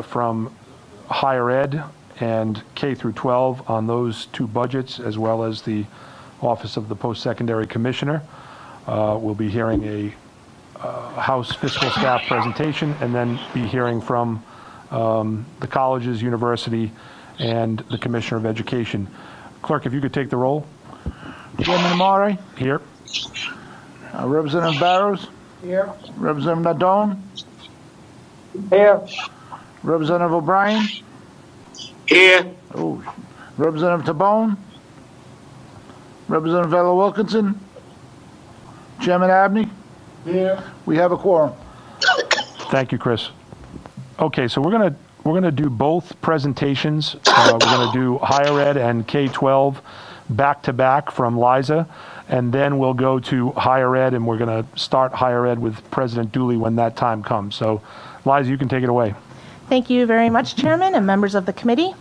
from higher ed and K through 12 on those two budgets, as well as the Office of the Post-Secondary Commissioner. We'll be hearing a House fiscal staff presentation, and then be hearing from the colleges, university, and the Commissioner of Education. Clerk, if you could take the roll. Chairman Abney. Here. Representative Barrows. Here. Representative Tabone. Here. Representative O'Brien. Here. Oh, Representative Tabone. Representative Wilkinson. Chairman Abney. Here. We have a quorum. Thank you, Chris. Okay, so we're gonna do both presentations. We're gonna do higher ed and K-12 back to back from Liza, and then we'll go to higher ed, and we're gonna start higher ed with President Dooley when that time comes. So, Liza, you can take it away. Thank you very much, Chairman and members of the committee.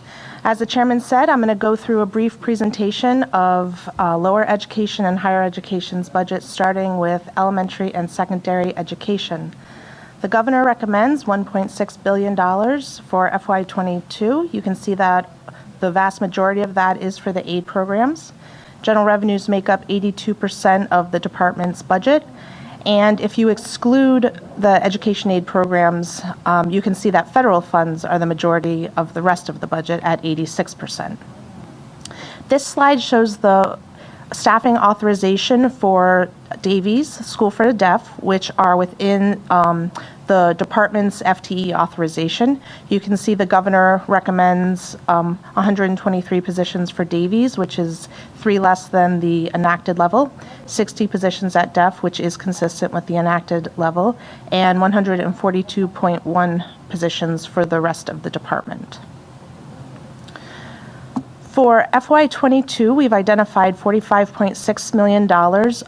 As the Chairman said, I'm going to go through a brief presentation of lower education and higher education's budget, starting with elementary and secondary education. The Governor recommends $1.6 billion for FY22. You can see that the vast majority of that is for the aid programs. General revenues make up 82% of the department's budget. And if you exclude the education aid programs, you can see that federal funds are the majority of the rest of the budget at 86%. This slide shows the staffing authorization for Davies, School for the Deaf, which are within the department's FTE authorization. You can see the governor recommends 123 positions for Davies, which is 3 less than the enacted level, 60 positions at Deaf, which is consistent with the enacted level, and 142.1 positions for the rest of the department. For FY22, we've identified $45.6 million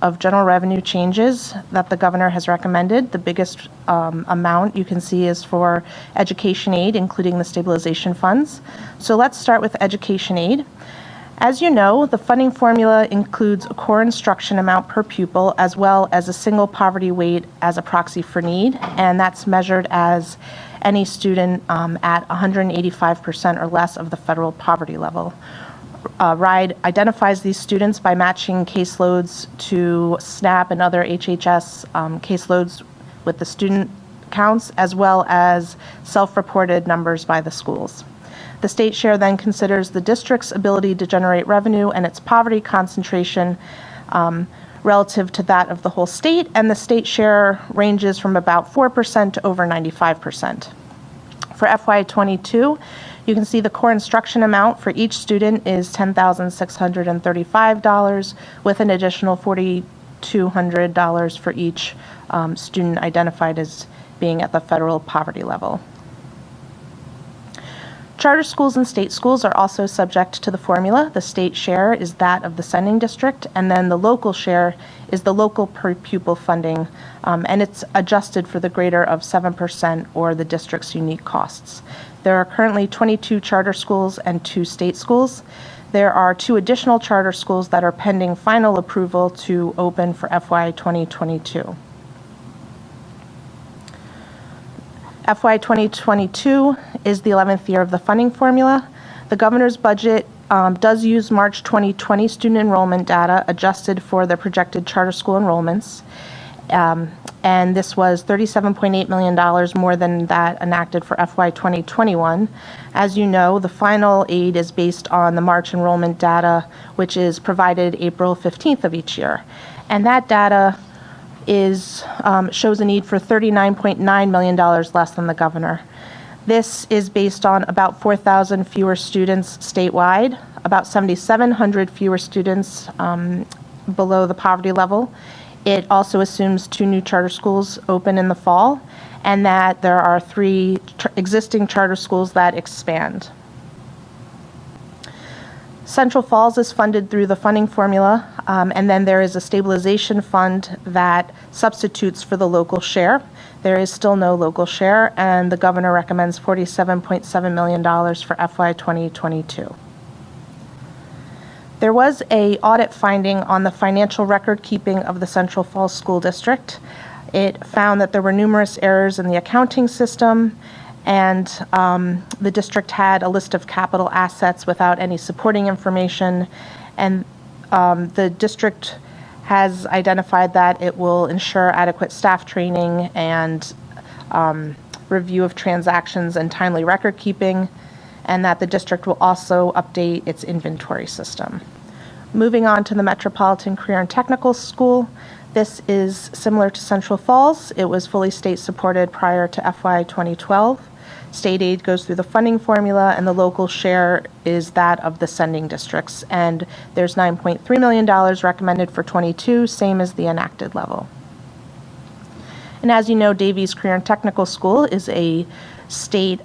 of general revenue changes that the governor has recommended. The biggest amount you can see is for education aid, including the stabilization funds. So let's start with education aid. As you know, the funding formula includes a core instruction amount per pupil, as well as a single poverty weight as a proxy for need, and that's measured as any student at 185% or less of the federal poverty level. RIDE identifies these students by matching caseloads to SNAP and other HHS caseloads with the student counts, as well as self-reported numbers by the schools. The state share then considers the district's ability to generate revenue and its poverty concentration relative to that of the whole state, and the state share ranges from about 4% to over 95%. For FY22, you can see the core instruction amount for each student is $10,635, with an additional $4,200 for each student identified as being at the federal poverty level. Charter schools and state schools are also subject to the formula. The state share is that of the sending district, and then the local share is the local per pupil funding, and it's adjusted for the greater of 7% or the district's unique costs. There are currently 22 charter schools and 2 state schools. There are 2 additional charter schools that are pending final approval to open for FY 2022. FY 2022 is the 11th year of the funding formula. The governor's budget does use March 2020 student enrollment data adjusted for the projected charter school enrollments. And this was $37.8 million more than that enacted for FY 2021. As you know, the final aid is based on the March enrollment data, which is provided April 15th of each year. And that data shows a need for $39.9 million less than the governor. This is based on about 4,000 fewer students statewide, about 7,700 fewer students below the poverty level. It also assumes 2 new charter schools open in the fall, and that there are 3 existing charter schools that expand. Central Falls is funded through the funding formula, and then there is a stabilization fund that substitutes for the local share. There is still no local share, and the governor recommends $47.7 million for FY 2022. There was an audit finding on the financial record keeping of the Central Falls School District. It found that there were numerous errors in the accounting system, And the district had a list of capital assets without any supporting information. And the district has identified that it will ensure adequate staff training and review of transactions and timely record keeping, and that the district will also update its inventory system. Moving on to the Metropolitan Career and Technical School, this is similar to Central Falls. It was fully state supported prior to FY 2012. State aid goes through the funding formula, and the local share is that of the sending districts. And there's $9.3 million recommended for 22, same as the enacted level. And as you know, Davies Career and Technical School is a state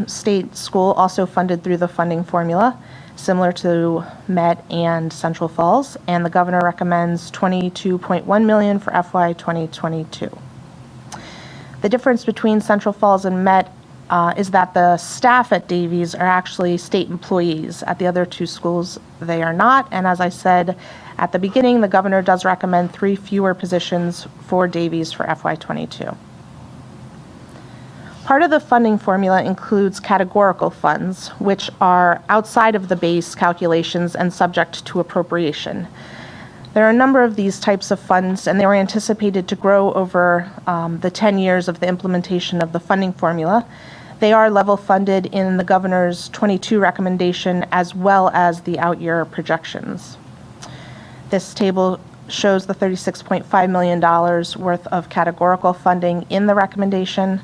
school also funded through the funding formula, similar to Met and Central Falls, and the governor recommends $22.1 million for FY 2022. The difference between Central Falls and Met is that the staff at Davies are actually state employees. At the other two schools, they are not. And as I said at the beginning, the governor does recommend 3 fewer positions for Davies for FY22. Part of the funding formula includes categorical funds, which are outside of the base calculations and subject to appropriation. There are a number of these types of funds, and they were anticipated to grow over the 10 years of the implementation of the funding formula. They are level funded in the governor's 22 recommendation as well as the out-year projections. This table shows the $36.5 million worth of categorical funding in the recommendation.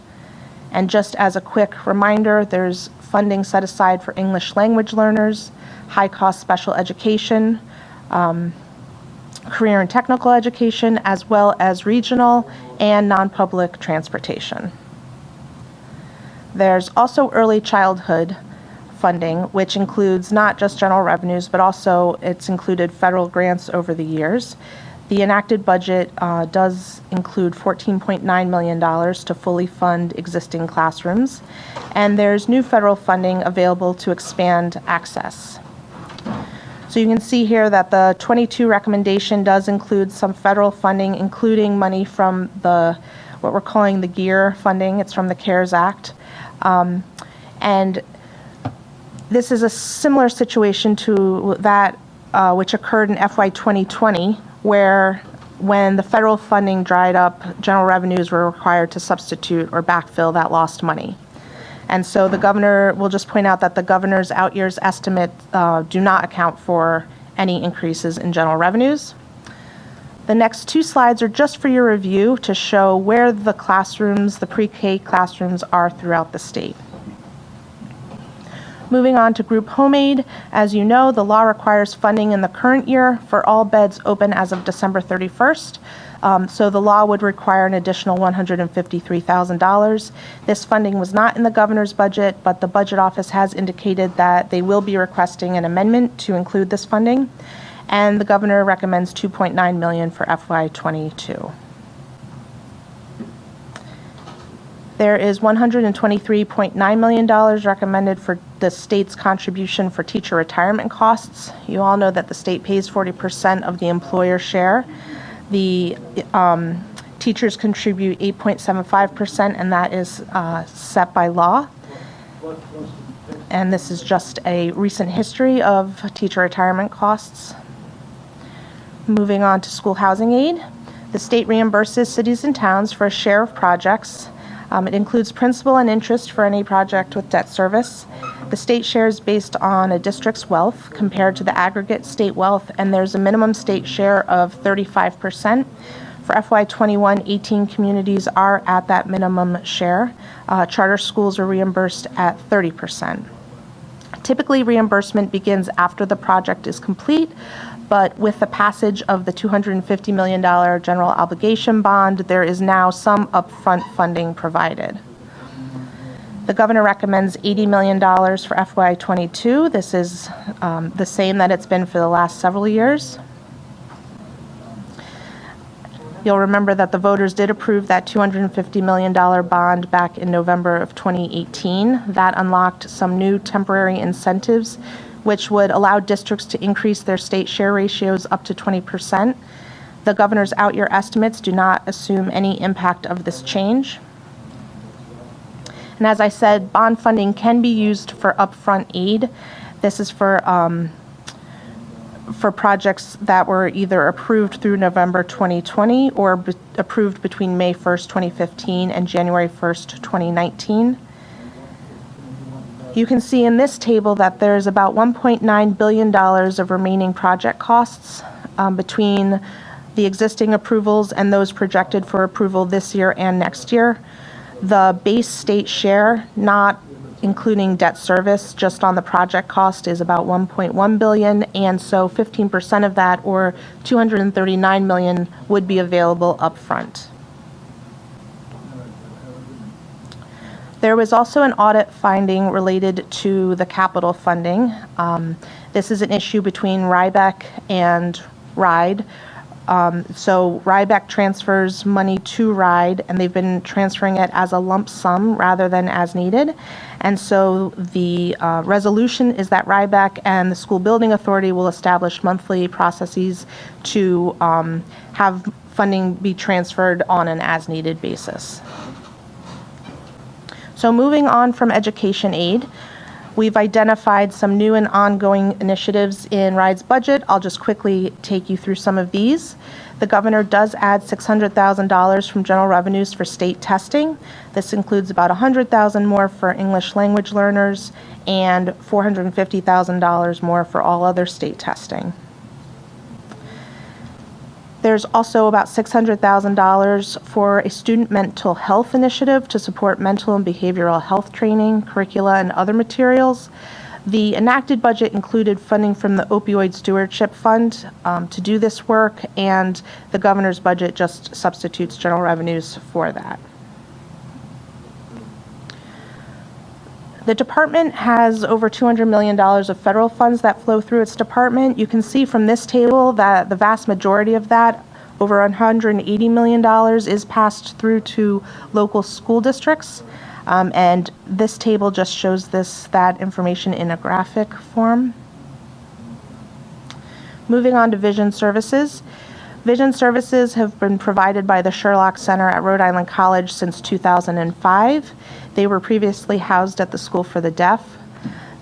And just as a quick reminder, there's funding set aside for English language learners, high-cost special education, career and technical education, as well as regional and non-public transportation. There's also early childhood funding, which includes not just general revenues, but also it's included federal grants over the years. The enacted budget does include $14.9 million to fully fund existing classrooms, and there's new federal funding available to expand access. So you can see here that the 22 recommendation does include some federal funding, including money from what we're calling the GEAR funding. It's from the CARES Act. And this is a similar situation to that which occurred in FY 2020, where when the federal funding dried up, general revenues were required to substitute or backfill that lost money. And so the governor, will just point out that the governor's out years estimate do not account for any increases in general revenues. The next 2 slides are just for your review to show where the classrooms, the pre-K classrooms, are throughout the state. Moving on to group home aid, as you know, the law requires funding in the current year for all beds open as of December 31st. So the law would require an additional $153,000. This funding was not in the governor's budget, but the budget office has indicated that they will be requesting an amendment to include this funding, and the governor recommends $2.9 million for FY22. There is $123.9 million recommended for the state's contribution for teacher retirement costs. You all know that the state pays 40% of the employer share. The teachers contribute 8.75%, and that is set by law. And this is just a recent history of teacher retirement costs. Moving on to school housing aid. The state reimburses cities and towns for a share of projects. It includes principal and interest for any project with debt service. The state share is based on a district's wealth compared to the aggregate state wealth, and there's a minimum state share of 35%. For FY21, 18 communities are at that minimum share. Charter schools are reimbursed at 30%. Typically, reimbursement begins after the project is complete, but with the passage of the $250 million general obligation bond, there is now some upfront funding provided. The governor recommends $80 million for FY22. This is the same that it's been for the last several years. You'll remember that the voters did approve that $250 million bond back in November of 2018. That unlocked some new temporary incentives, which would allow districts to increase their state share ratios up to 20%. The governor's out-year estimates do not assume any impact of this change. And as I said, bond funding can be used for upfront aid. This is for projects that were either approved through November 2020 or approved between May 1st, 2015 and January 1st, 2019. You can see in this table that there's about $1.9 billion of remaining project costs between the existing approvals and those projected for approval this year and next year. The base state share, not including debt service, just on the project cost, is about $1.1 billion, and so 15% of that, or $239 million, would be available upfront. There was also an audit finding related to the capital funding. This is an issue between Rybeck and RIDE. So Rybeck transfers money to RIDE, and they've been transferring it as a lump sum rather than as needed. And so the resolution is that Rybeck and the School Building Authority will establish monthly processes to have funding be transferred on an as-needed basis. So moving on from education aid, we've identified some new and ongoing initiatives in RIDE's budget. I'll just quickly take you through some of these. The governor does add $600,000 from general revenues for state testing. This includes about $100,000 more for English language learners and $450,000 more for all other state testing. There's also about $600,000 for a student mental health initiative to support mental and behavioral health training, curricula, and other materials. The enacted budget included funding from the Opioid Stewardship Fund to do this work, and the governor's budget just substitutes general revenues for that. The department has over $200 million of federal funds that flow through its department. You can see from this table that the vast majority of that, over $180 million, is passed through to local school districts. And this table just shows that information in a graphic form. Moving on to vision services. Vision services have been provided by the Sherlock Center at Rhode Island College since 2005. They were previously housed at the School for the Deaf.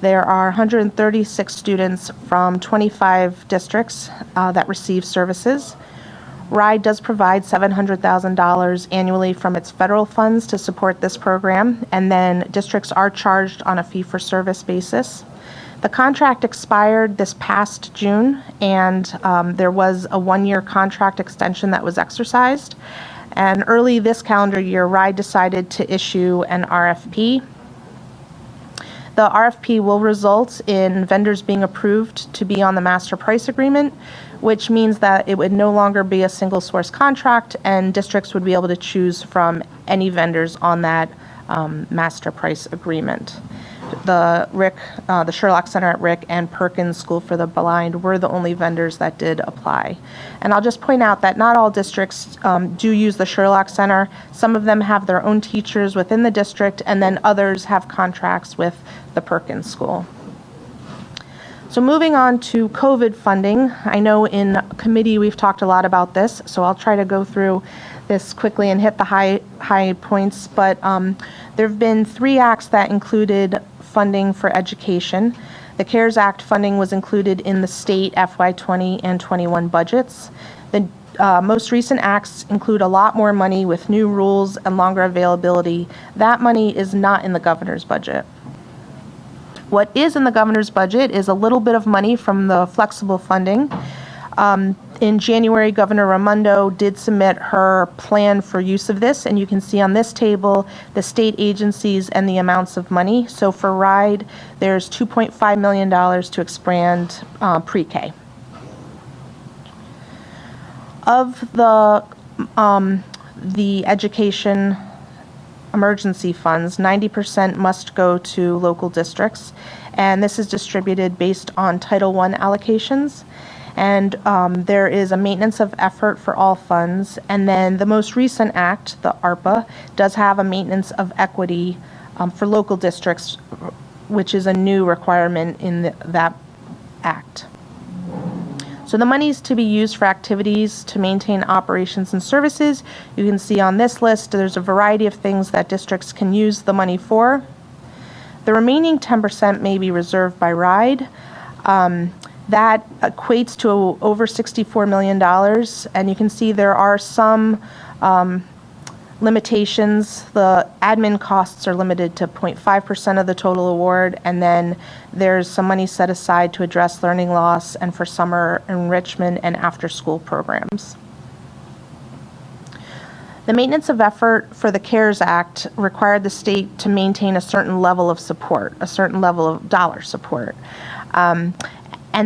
There are 136 students from 25 districts that receive services. RIDE does provide $700,000 annually from its federal funds to support this program, and then districts are charged on a fee-for-service basis. The contract expired this past June, and there was a one-year contract extension that was exercised. And early this calendar year, RIDE decided to issue an RFP. The RFP will result in vendors being approved to be on the master price agreement, which means that it would no longer be a single source contract, and districts would be able to choose from any vendors on that master price agreement. The Sherlock Center at Rick and Perkins School for the Blind were the only vendors that did apply. And I'll just point out that not all districts do use the Sherlock Center. Some of them have their own teachers within the district, and then others have contracts with the Perkins School. So moving on to COVID funding, I know in committee we've talked a lot about this, so I'll try to go through this quickly and hit the high points, but there have been 3 acts that included funding for education. The CARES Act funding was included in the state FY20 and 21 budgets. The most recent acts include a lot more money with new rules and longer availability. That money is not in the governor's budget. What is in the governor's budget is a little bit of money from the flexible funding. In January, Governor Raimondo did submit her plan for use of this, and you can see on this table the state agencies and the amounts of money. So for RIDE, there's $2.5 million to expand pre-K. Of the education emergency funds, 90% must go to local districts, and this is distributed based on Title I allocations. And there is a maintenance of effort for all funds. And then the most recent act, the ARPA, does have a maintenance of equity for local districts, which is a new requirement in that act. So the monies to be used for activities to maintain operations and services, you can see on this list, there's a variety of things that districts can use the money for. The remaining 10% may be reserved by RIDE. That equates to over $64 million, and you can see there are some limitations. The admin costs are limited to 0.5% of the total award, and then there's some money set aside to address learning loss and for summer enrichment and after-school programs. The maintenance of effort for the CARES Act required the state to maintain a certain level of support, a certain level of dollar support. And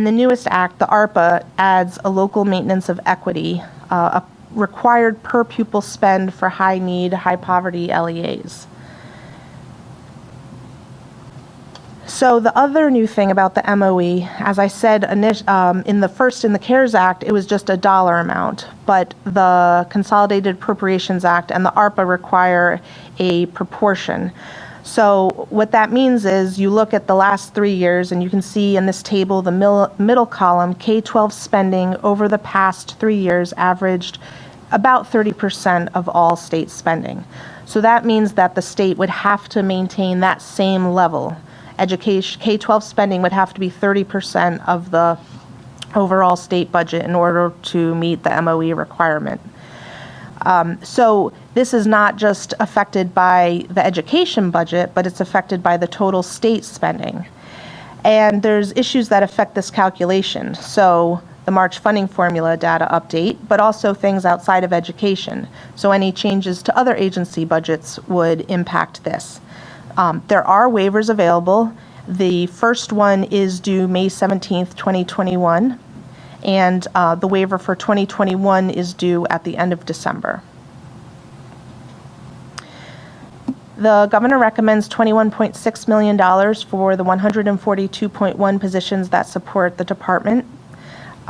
the newest act, the ARPA, adds a local maintenance of equity, a required per pupil spend for high need, high poverty LEAs. So the other new thing about the MOE, as I said in the CARES Act, it was just a dollar amount, but the Consolidated Appropriations Act and the ARPA require a proportion. So what that means is you look at the last 3 years, and you can see in this table, the middle column, K-12 spending over the past 3 years averaged about 30% of all state spending. So that means that the state would have to maintain that same level. Education, K-12 spending would have to be 30% of the overall state budget in order to meet the MOE requirement. So this is not just affected by the education budget, but it's affected by the total state spending. And there's issues that affect this calculation. So the March funding formula data update, but also things outside of education. So any changes to other agency budgets would impact this. There are waivers available. The first one is due May 17th, 2021. And the waiver for 2021 is due at the end of December. The governor recommends $21.6 million for the 142.1 positions that support the department.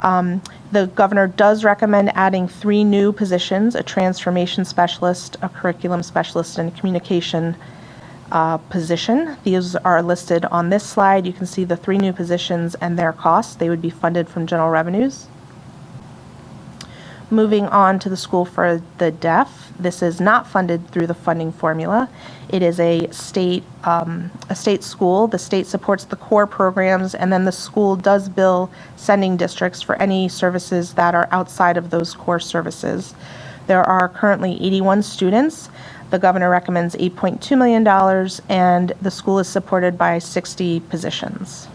The governor does recommend adding 3 new positions, a transformation specialist, a curriculum specialist, and a communication position. These are listed on this slide. You can see the 3 new positions and their costs. They would be funded from general revenues. Moving on to the School for the Deaf. This is not funded through the funding formula. It is a state school. The state supports the core programs, and then the school does bill sending districts for any services that are outside of those core services. There are currently 81 students. The governor recommends $8.2 million, and the school is supported by 60 positions.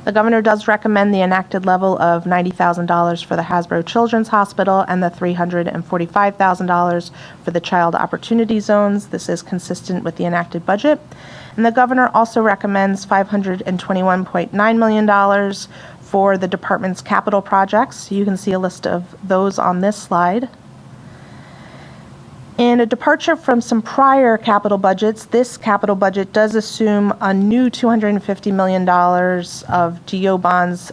The governor does recommend the enacted level of $90,000 for the Hasbro Children's Hospital and the $345,000 for the Child Opportunity Zones. This is consistent with the enacted budget. And the governor also recommends $521.9 million for the department's capital projects. You can see a list of those on this slide. In a departure from some prior capital budgets, this capital budget does assume a new $250 million of GO bonds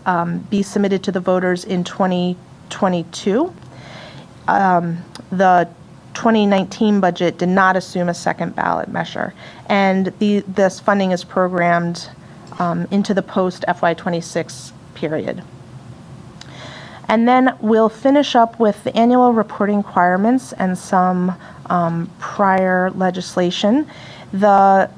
be submitted to the voters in 2022. The 2019 budget did not assume a second ballot measure, and this funding is programmed into the post FY26 period. And then we'll finish up with the annual reporting requirements and some prior legislation. The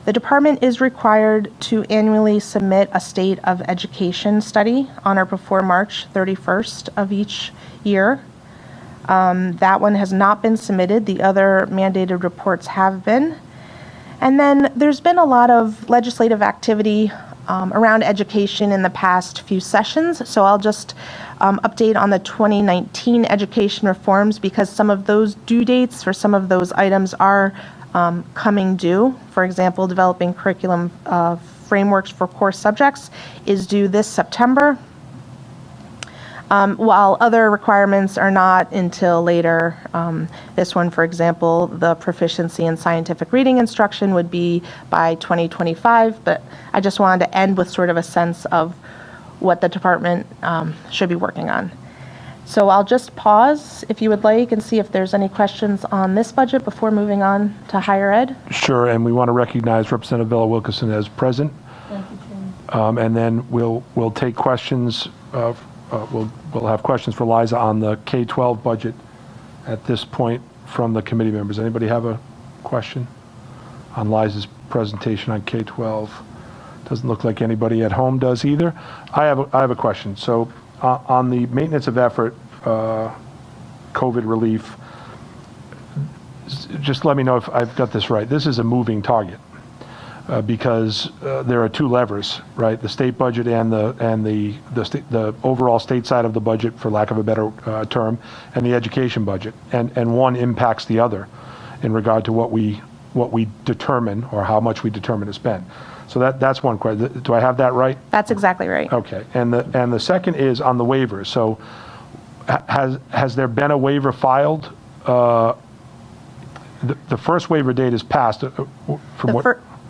department is required to annually submit a state of education study on or before March 31st of each year. That one has not been submitted. The other mandated reports have been. And then there's been a lot of legislative activity around education in the past few sessions. So I'll just update on the 2019 education reforms, because some of those due dates for some of those items are coming due. For example, developing curriculum frameworks for core subjects is due this September, while other requirements are not until later. This one, for example, the proficiency in scientific reading instruction would be by 2025, but I just wanted to end with sort of a sense of what the department should be working on. So I'll just pause if you would like and see if there's any questions on this budget before moving on to higher ed. Sure, and we want to recognize Representative Bella Wilkinson as present. Thank you, And then we'll take questions, we'll have questions for Liza on the K-12 budget at this point from the committee members. Anybody have a question on Liza's presentation on K-12? Doesn't look like anybody at home does either. I have a question. So on the maintenance of effort, COVID relief, just let me know if I've got this right. This is a moving target because there are two levers, right? The state budget and the overall state side of the budget, for lack of a better term, and the education budget, and one impacts the other in regard to what we determine or how much we determine to spend. So that's one question. Do I have that right? That's exactly right. Okay. And the second is on the waivers. So has there been a waiver filed? The first waiver date is passed.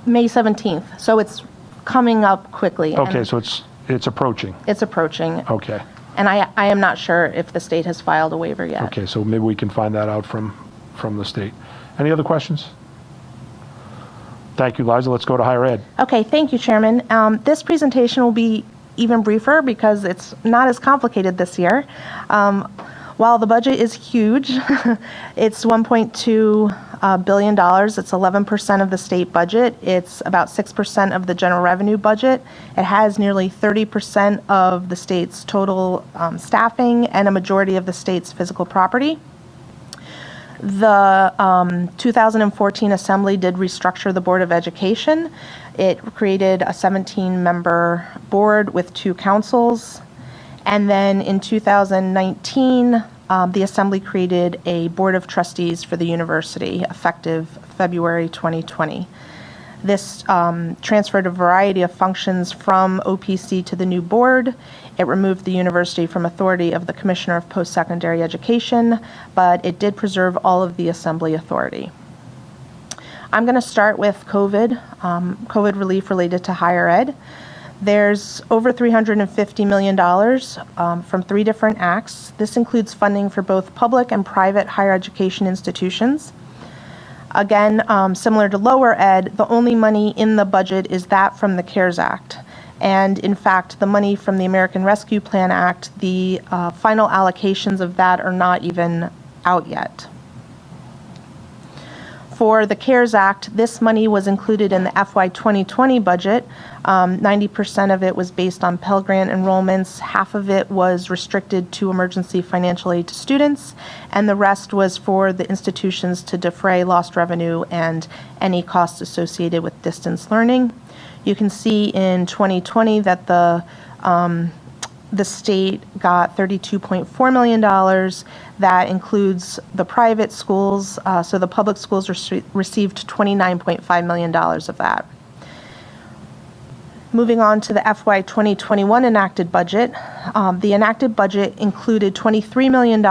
May 17th, so it's coming up quickly. Okay, and so it's approaching. It's approaching. Okay. And I am not sure if the state has filed a waiver yet. Okay, so maybe we can find that out from the state. Any other questions? Thank you, Liza. Let's go to higher ed. Okay, thank you, Chairman. This presentation will be even briefer because it's not as complicated this year. While the budget is huge, it's $1.2 billion. It's 11% of the state budget. It's about 6% of the general revenue budget. It has nearly 30% of the state's total staffing and a majority of the state's physical property. The 2014 Assembly did restructure the Board of Education. It created a 17-member board with 2 councils. And then in 2019, the Assembly created a Board of Trustees for the university, effective February 2020. This transferred a variety of functions from OPC to the new board. It removed the university from authority of the Commissioner of Post-Secondary Education, but it did preserve all of the Assembly authority. I'm going to start with COVID relief related to higher ed. There's over $350 million from 3 different acts. This includes funding for both public and private higher education institutions. Again, similar to lower ed, the only money in the budget is that from the CARES Act. And in fact, the money from the American Rescue Plan Act, the final allocations of that are not even out yet. For the CARES Act, this money was included in the FY 2020 budget. 90% of it was based on Pell Grant enrollments, half of it was restricted to emergency financial aid to students, and the rest was for the institutions to defray lost revenue and any costs associated with distance learning. You can see in 2020 that the state got $32.4 million. That includes the private schools, so the public schools received $29.5 million of that. Moving on to the FY 2021 enacted budget. The enacted budget included $23 million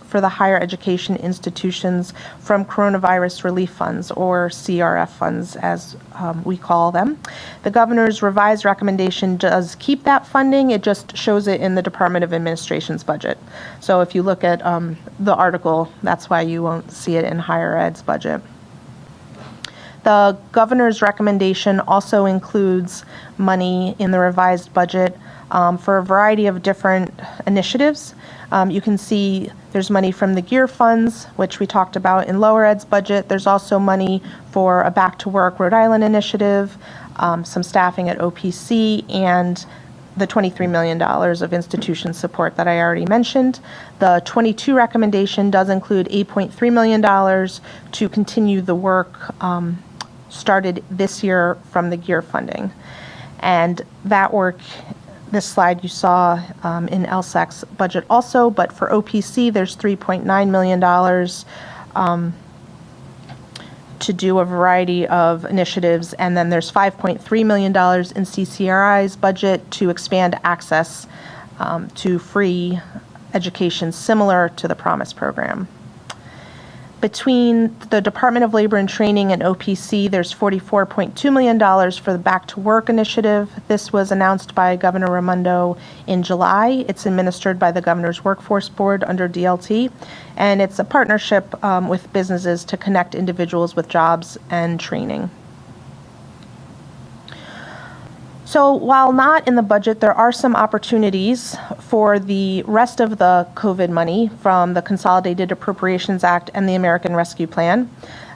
for the higher education institutions from coronavirus relief funds, or CRF funds as we call them. The governor's revised recommendation does keep that funding, it just shows it in the Department of Administration's budget. So if you look at the article, that's why you won't see it in higher ed's budget. The governor's recommendation also includes money in the revised budget for a variety of different initiatives. You can see there's money from the GEAR funds, which we talked about in lower ed's budget. There's also money for a Back to Work Rhode Island initiative, some staffing at OPC, and the $23 million of institution support that I already mentioned. The 22 recommendation does include $8.3 million to continue the work started this year from the GEAR funding. And that work, this slide you saw in LSAC's budget also, but for OPC there's $3.9 million to do a variety of initiatives, and then there's $5.3 million in CCRI's budget to expand access to free education similar to the Promise program. Between the Department of Labor and Training and OPC, there's $44.2 million for the Back to Work initiative. This was announced by Governor Raimondo in July. It's administered by the Governor's Workforce Board under DLT, and it's a partnership with businesses to connect individuals with jobs and training. So while not in the budget, there are some opportunities for the rest of the COVID money from the Consolidated Appropriations Act and the American Rescue Plan.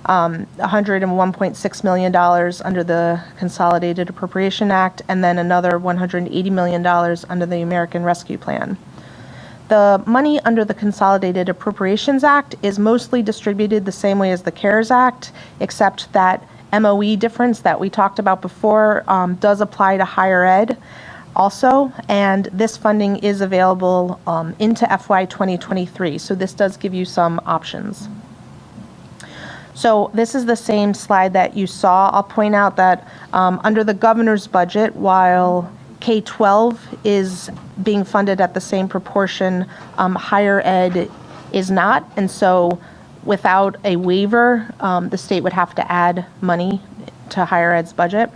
$101.6 million under the Consolidated Appropriation Act, and then another $180 million under the American Rescue Plan. The money under the Consolidated Appropriations Act is mostly distributed the same way as the CARES Act, except that MOE difference that we talked about before does apply to higher ed also, and this funding is available into FY 2023, so this does give you some options. So this is the same slide that you saw. I'll point out that under the governor's budget, while K-12 is being funded at the same proportion, higher ed is not, and so without a waiver, the state would have to add money to higher ed's budget.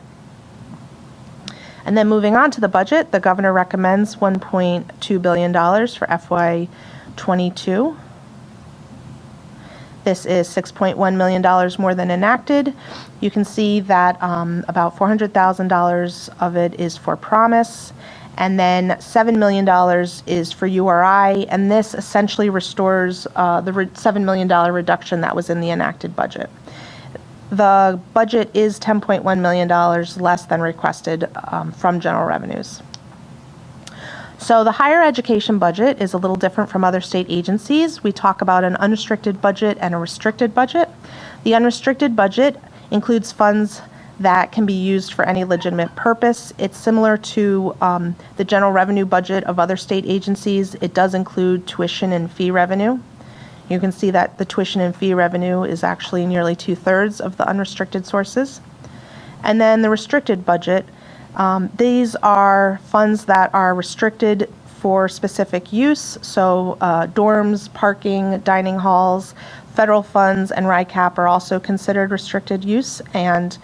And then moving on to the budget, the governor recommends $1.2 billion for FY '22. This is $6.1 million more than enacted. You can see that about $400,000 of it is for promise, and then $7 million is for URI, and this essentially restores the $7 million reduction that was in the enacted budget. The budget is $10.1 million less than requested from general revenues. So the higher education budget is a little different from other state agencies. We talk about an unrestricted budget and a restricted budget. The unrestricted budget includes funds that can be used for any legitimate purpose. It's similar to the general revenue budget of other state agencies. It does include tuition and fee revenue. You can see that the tuition and fee revenue is actually nearly 2/3 of the unrestricted sources. And then the restricted budget, these are funds that are restricted for specific use, so dorms, parking, dining halls, federal funds, and RICAP are also considered restricted use, and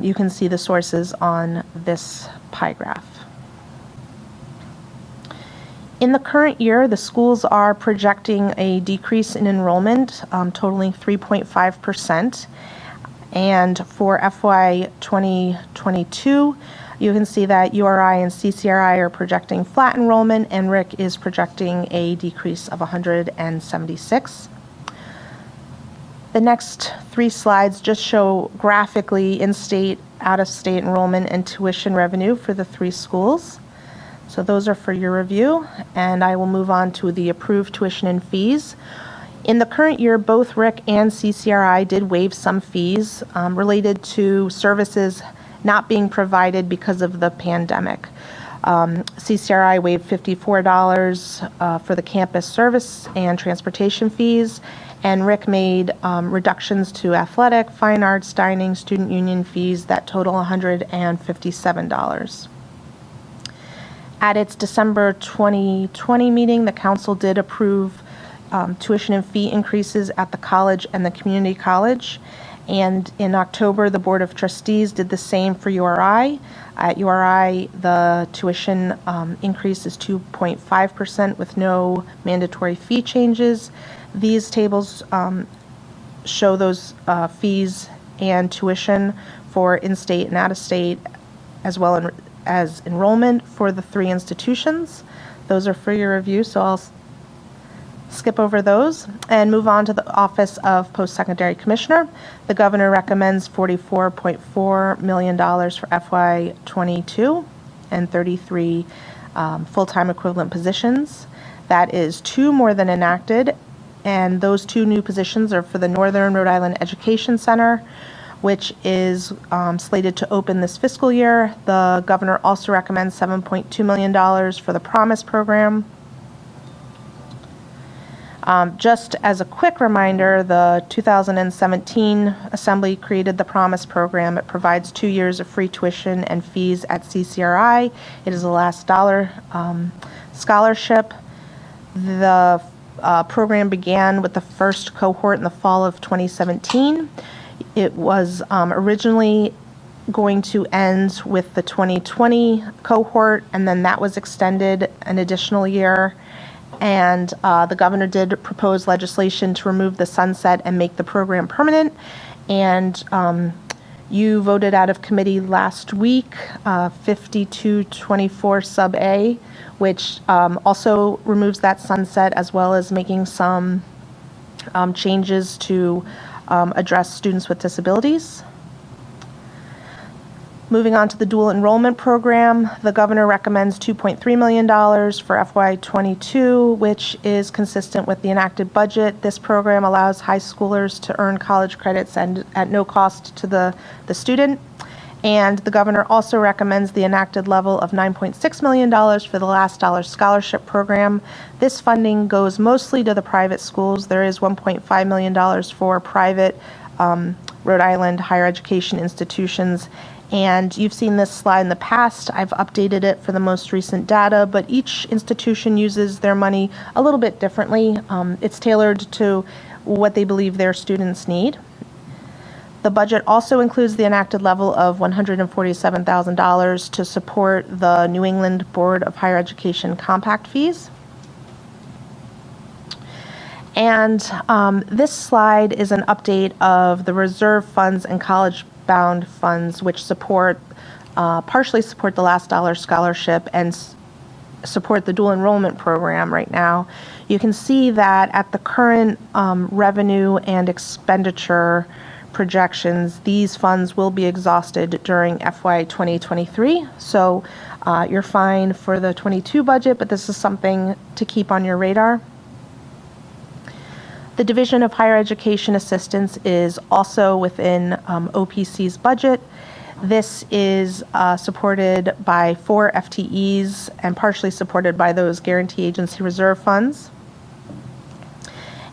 you can see the sources on this pie graph. In the current year, the schools are projecting a decrease in enrollment totaling 3.5%. And for FY 2022, you can see that URI and CCRI are projecting flat enrollment, and RIC is projecting a decrease of 176. The next 3 slides just show graphically in-state, out-of-state enrollment and tuition revenue for the 3 schools. So those are for your review, and I will move on to the approved tuition and fees. In the current year, both RIC and CCRI did waive some fees related to services not being provided because of the pandemic. CCRI waived $54 for the campus service and transportation fees, and RIC made reductions to athletic, fine arts, dining, student union fees that total $157. At its December 2020 meeting, the council did approve tuition and fee increases at the college and the community college. And in October, the Board of Trustees did the same for URI. At URI, the tuition increase is 2.5% with no mandatory fee changes. These tables show those fees and tuition for in-state and out-of-state, as well as enrollment for the 3 institutions. Those are for your review, so I'll skip over those and move on to the Office of Post-Secondary Commissioner. The governor recommends $44.4 million for FY '22 and 33 full-time equivalent positions. That is 2 more than enacted, and those 2 new positions are for the Northern Rhode Island Education Center, which is slated to open this fiscal year. The governor also recommends $7.2 million for the Promise program. Just as a quick reminder, the 2017 Assembly created the Promise program. It provides 2 years of free tuition and fees at CCRI. It is a last dollar scholarship. The program began with the first cohort in the fall of 2017. It was originally going to end with the 2020 cohort, and then that was extended an additional year. And the governor did propose legislation to remove the sunset and make the program permanent. And You voted out of committee last week, 5224 sub A, which also removes that sunset, as well as making some changes to address students with disabilities. Moving on to the dual enrollment program, the governor recommends $2.3 million for FY22, which is consistent with the enacted budget. This program allows high schoolers to earn college credits and at no cost to the student. And the governor also recommends the enacted level of $9.6 million for the Last Dollar Scholarship Program. This funding goes mostly to the private schools. There is $1.5 million for private Rhode Island higher education institutions. And you've seen this slide in the past. I've updated it for the most recent data, but each institution uses their money a little bit differently. It's tailored to what they believe their students need. The budget also includes the enacted level of $147,000 to support the New England Board of Higher Education compact fees. And this slide is an update of the reserve funds and college-bound funds, which partially support the Last Dollar Scholarship and support the dual enrollment program right now. You can see that at the current revenue and expenditure projections, these funds will be exhausted during FY 2023. So you're fine for the 22 budget, but this is something to keep on your radar. The Division of Higher Education Assistance is also within OPC's budget. This is supported by 4 FTEs and partially supported by those Guarantee Agency Reserve funds.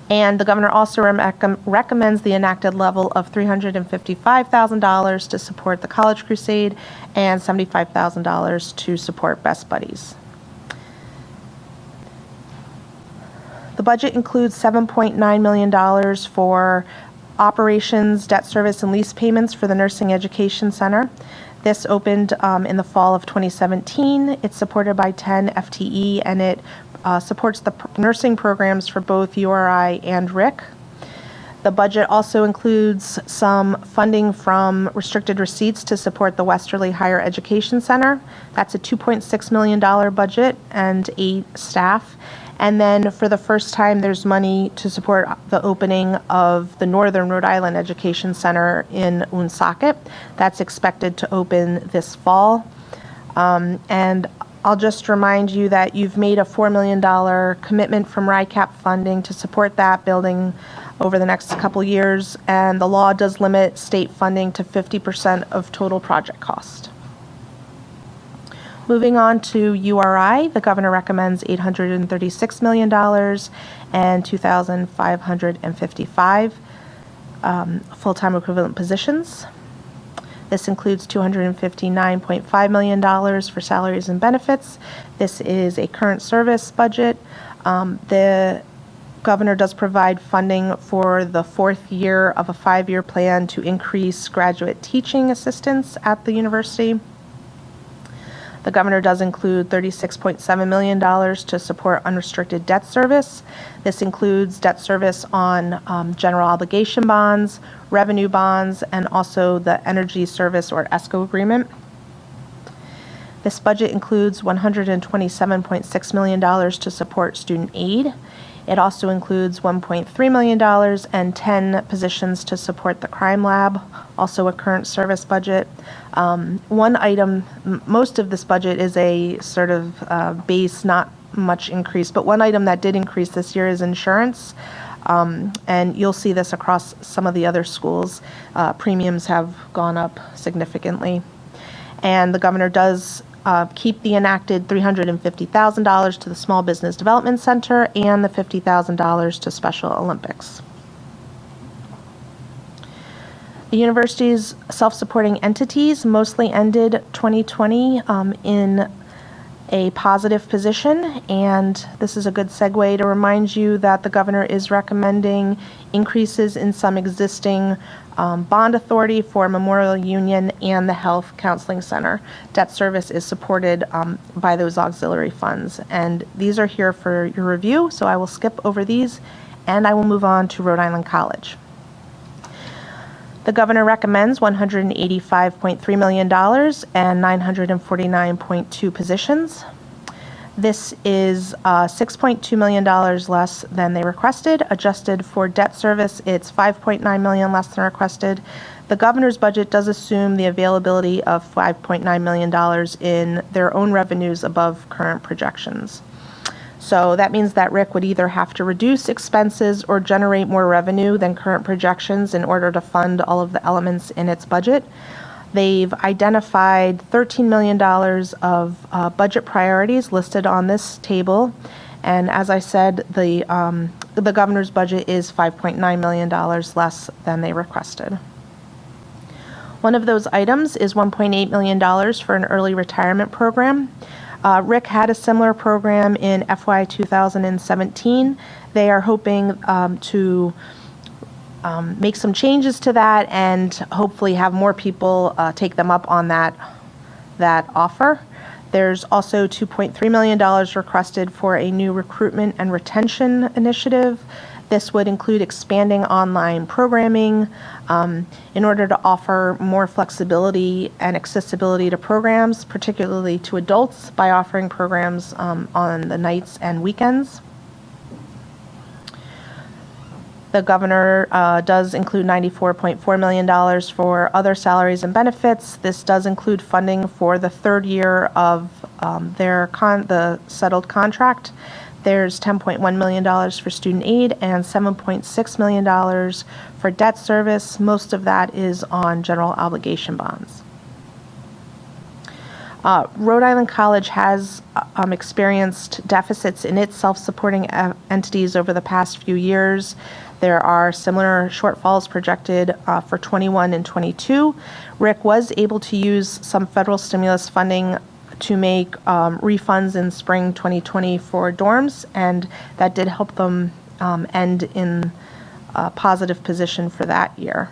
And the governor also recommends the enacted level of $355,000 to support the College Crusade and $75,000 to support Best Buddies. The budget includes $7.9 million for operations, debt service, and lease payments for the Nursing Education Center. This opened in the fall of 2017. It's supported by 10 FTE, and it supports the nursing programs for both URI and RIC. The budget also includes some funding from restricted receipts to support the Westerly Higher Education Center. That's a $2.6 million budget and 8 staff. And then for the first time, there's money to support the opening of the Northern Rhode Island Education Center in Woonsocket. That's expected to open this fall. And I'll just remind you that you've made a $4 million commitment from RICAP funding to support that building over the next couple years, and the law does limit state funding to 50% of total project cost. Moving on to URI, the governor recommends $836 million and 2,555 full-time equivalent positions. This includes $259.5 million for salaries and benefits. This is a current service budget. The governor does provide funding for the 4th year of a 5-year plan to increase graduate teaching assistants at the university. The governor does include $36.7 million to support unrestricted debt service. This includes debt service on general obligation bonds, revenue bonds, and also the energy service or ESCO agreement. This budget includes $127.6 million to support student aid. It also includes $1.3 million and 10 positions to support the crime lab, also a current service budget. One item, most of this budget is a sort of base, not much increase, but one item that did increase this year is insurance. And you'll see this across some of the other schools. Premiums have gone up significantly. And the governor does keep the enacted $350,000 to the Small Business Development Center and the $50,000 to Special Olympics. The university's self-supporting entities mostly ended 2020 in a positive position, and this is a good segue to remind you that the governor is recommending increases in some existing bond authority for Memorial Union and the Health Counseling Center. Debt service is supported by those auxiliary funds, and these are here for your review, so I will skip over these and I will move on to Rhode Island College. The governor recommends $185.3 million and 949.2 positions. This is $6.2 million less than they requested. Adjusted for debt service, it's $5.9 million less than requested. The governor's budget does assume the availability of $5.9 million in their own revenues above current projections. So that means that RIC would either have to reduce expenses or generate more revenue than current projections in order to fund all of the elements in its budget. They've identified $13 million of budget priorities listed on this table. And as I said, the governor's budget is $5.9 million less than they requested. One of those items is $1.8 million for an early retirement program. RIC had a similar program in FY 2017. They are hoping to make some changes to that and hopefully have more people take them up on that offer. There's also $2.3 million requested for a new recruitment and retention initiative. This would include expanding online programming in order to offer more flexibility and accessibility to programs, particularly to adults, by offering programs on the nights and weekends. The governor does include $94.4 million for other salaries and benefits. This does include funding for the third year of the settled contract. There's $10.1 million for student aid and $7.6 million for debt service. Most of that is on general obligation bonds. Rhode Island College has experienced deficits in its self-supporting entities over the past few years. There are similar shortfalls projected for 21 and 22. RIC was able to use some federal stimulus funding to make refunds in spring 2020 for dorms, and that did help them end in a positive position for that year.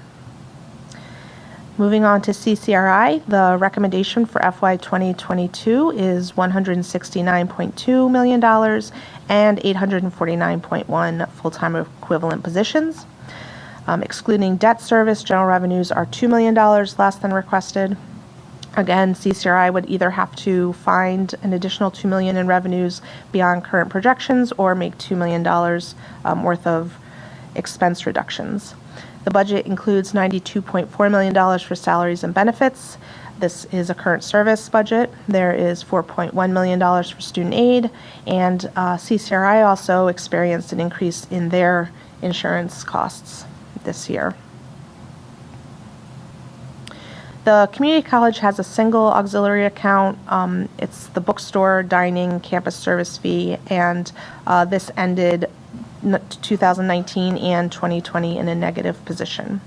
Moving on to CCRI, the recommendation for FY 2022 is $169.2 million and 849.1 full-time equivalent positions. Excluding debt service, general revenues are $2 million less than requested. Again, CCRI would either have to find an additional $2 million in revenues beyond current projections or make $2 million worth of expense reductions. The budget includes $92.4 million for salaries and benefits. This is a current service budget. There is $4.1 million for student aid, and CCRI also experienced an increase in their insurance costs this year. The community college has a single auxiliary account. It's the bookstore, dining, campus service fee, and this ended 2019 and 2020 in a negative position.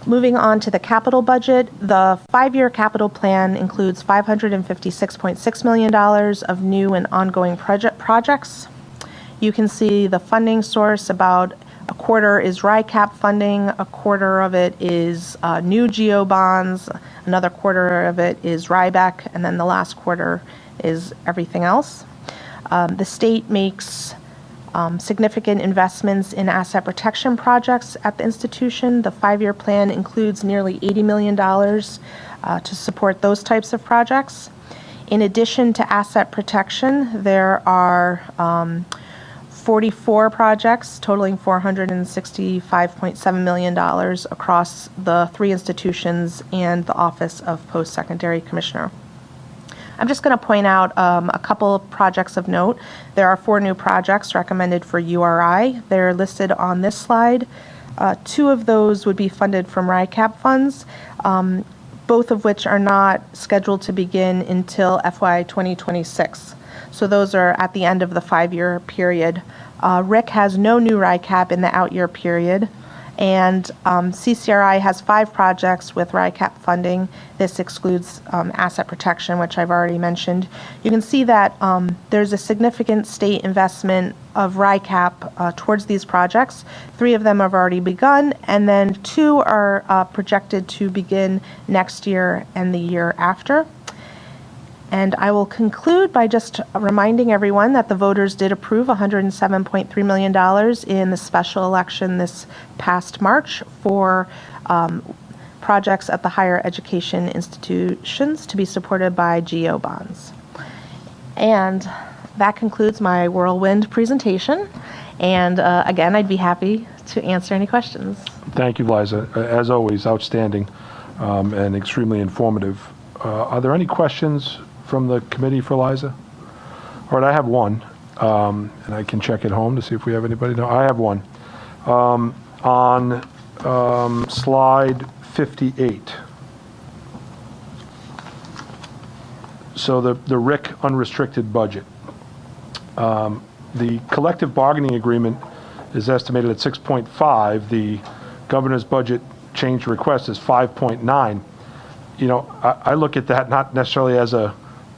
Moving on to the capital budget, the 5-year capital plan includes $556.6 million of new and ongoing projects. You can see the funding source. About a quarter is RICAP funding, a quarter of it is new GEO bonds, another quarter of it is RIBEC, and then the last quarter is everything else. The state makes significant investments in asset protection projects at the institution. The 5-year plan includes nearly $80 million to support those types of projects. In addition to asset protection, there are 44 projects totaling $465.7 million across the 3 institutions and the Office of Post-Secondary Commissioner. I'm just going to point out a couple of projects of note. There are 4 new projects recommended for URI. They're listed on this slide. 2 of those would be funded from RICAP funds, both of which are not scheduled to begin until FY 2026. So those are at the end of the 5-year period. RIC has no new RICAP in the out-year period, and CCRI has 5 projects with RICAP funding. This excludes asset protection, which I've already mentioned. You can see that there's a significant state investment of RICAP towards these projects. 3 of them have already begun, and then 2 are projected to begin next year and the year after. And I will conclude by just reminding everyone that the voters did approve $107.3 million in the special election this past March for projects at the higher education institutions to be supported by GO bonds. And that concludes my whirlwind presentation. And again, I'd be happy to answer any questions. Thank you, Liza. As always, outstanding and extremely informative. Are there any questions from the committee for Liza? All right, I have one, and I can check at home to see if we have anybody. No, I have one. On slide 58. So the RIC unrestricted budget. The collective bargaining agreement is estimated at 6.5. The governor's budget change request is 5.9. You know, I look at that not necessarily as a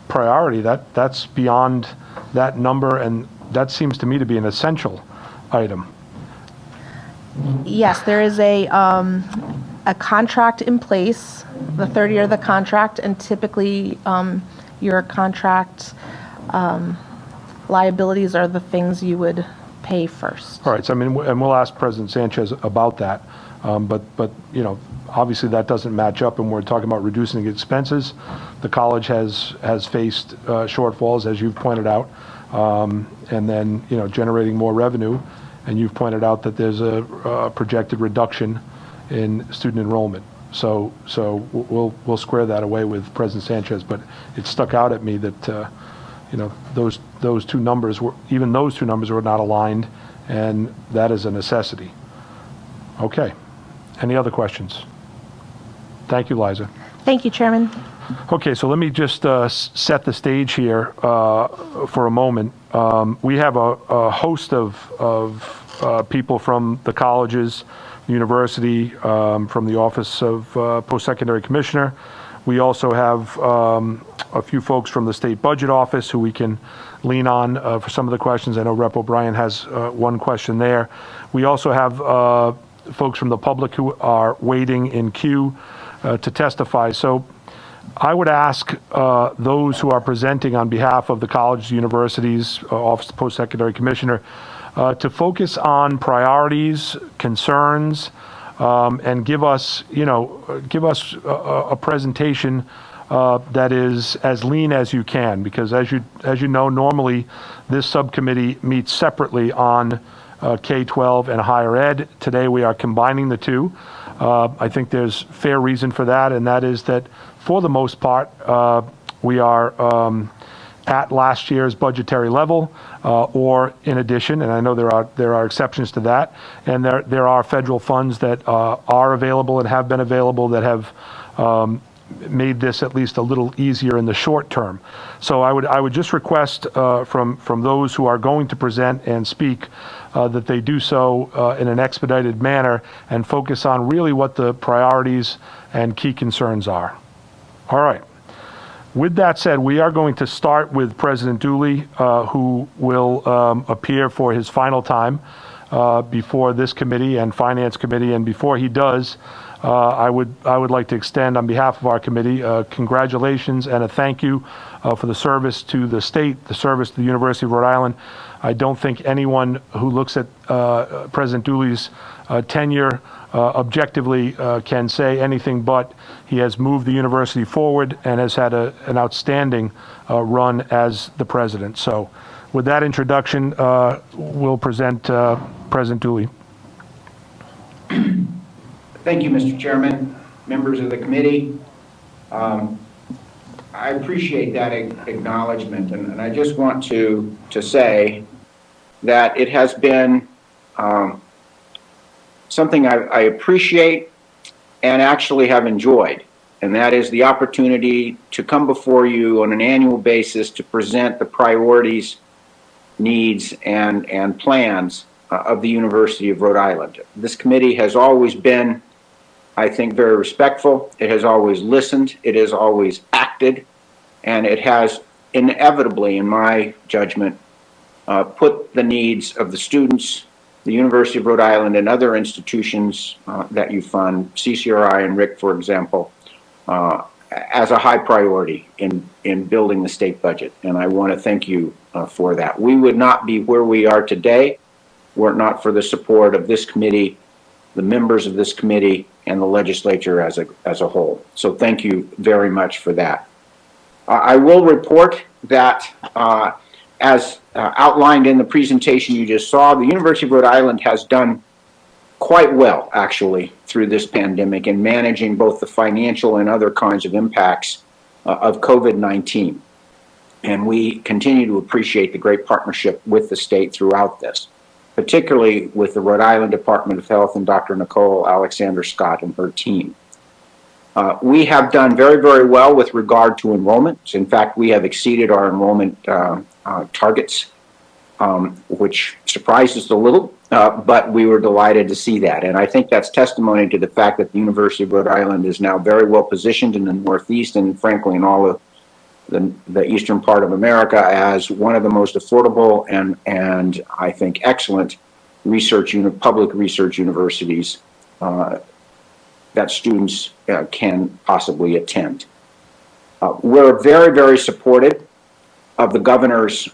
priority. That's beyond that number, and that seems to me to be an essential item. Yes, there is a contract in place, the third year of the contract, and typically your contract liabilities are the things you would pay first. All right, so I mean, and we'll ask President Sanchez about that, but you know, obviously that doesn't match up, and we're talking about reducing expenses. The college has faced shortfalls, as you've pointed out, and then, you know, generating more revenue, and you've pointed out that there's a projected reduction in student enrollment. So we'll square that away with President Sanchez, but it stuck out at me that you know, those two numbers were, even those two numbers were not aligned, and that is a necessity. Okay. Any other questions? Thank you, Liza. Thank you, Chairman. Okay, so let me just set the stage here for a moment. We have a host of people from the colleges, university, from the Office of Post-Secondary Commissioner. We also have a few folks from the State Budget Office who we can lean on for some of the questions. I know Rep. O'Brien has one question there. We also have folks from the public who are waiting in queue to testify. So I would ask those who are presenting on behalf of the colleges, universities, Office of Post-Secondary Commissioner, to focus on priorities, concerns, and give us a presentation that is as lean as you can, because as you know, normally this subcommittee meets separately on K-12 and higher ed. Today we are combining the two. I think there's fair reason for that, and that is that for the most part we are at last year's budgetary level, or in addition, and I know there are exceptions to that, and there are federal funds that are available and have been available that have made this at least a little easier in the short term. So I would just request from those who are going to present and speak that they do so in an expedited manner and focus on really what the priorities and key concerns are. All right. With that said, we are going to start with President Dooley, who will appear for his final time before this committee and Finance Committee. And before he does, I would like to extend on behalf of our committee congratulations and a thank you for the service to the state, the service to the University of Rhode Island. I don't think anyone who looks at President Dooley's tenure objectively can say anything but he has moved the university forward and has had an outstanding run as the president. So with that introduction, we'll present President Dooley. Thank you, Mr. Chairman, members of the committee. I appreciate that acknowledgement, and I just want to say that it has been something I appreciate and actually have enjoyed, and that is the opportunity to come before you on an annual basis to present the priorities, needs, and plans of the University of Rhode Island. This committee has always been, I think, very respectful. It has always listened. It has always acted. And it has inevitably, in my judgment, put the needs of the students, the University of Rhode Island, and other institutions that you fund, CCRI and RIC, for example, as a high priority in building the state budget. And I want to thank you for that. We would not be where we are today were it not for the support of this committee, the members of this committee, and the legislature as a whole. So thank you very much for that. I will report that as outlined in the presentation you just saw, the University of Rhode Island has done quite well, actually, through this pandemic in managing both the financial and other kinds of impacts of COVID-19. And we continue to appreciate the great partnership with the state throughout this, particularly with the Rhode Island Department of Health and Dr. Nicole Alexander Scott and her team. We have done very, very well with regard to enrollment. In fact, we have exceeded our enrollment targets, which surprised us a little, but we were delighted to see that. And I think that's testimony to the fact that the University of Rhode Island is now very well positioned in the Northeast and frankly in all of the eastern part of America as one of the most affordable and I think excellent public research universities that students can possibly attend. We're very, very supportive of the governor's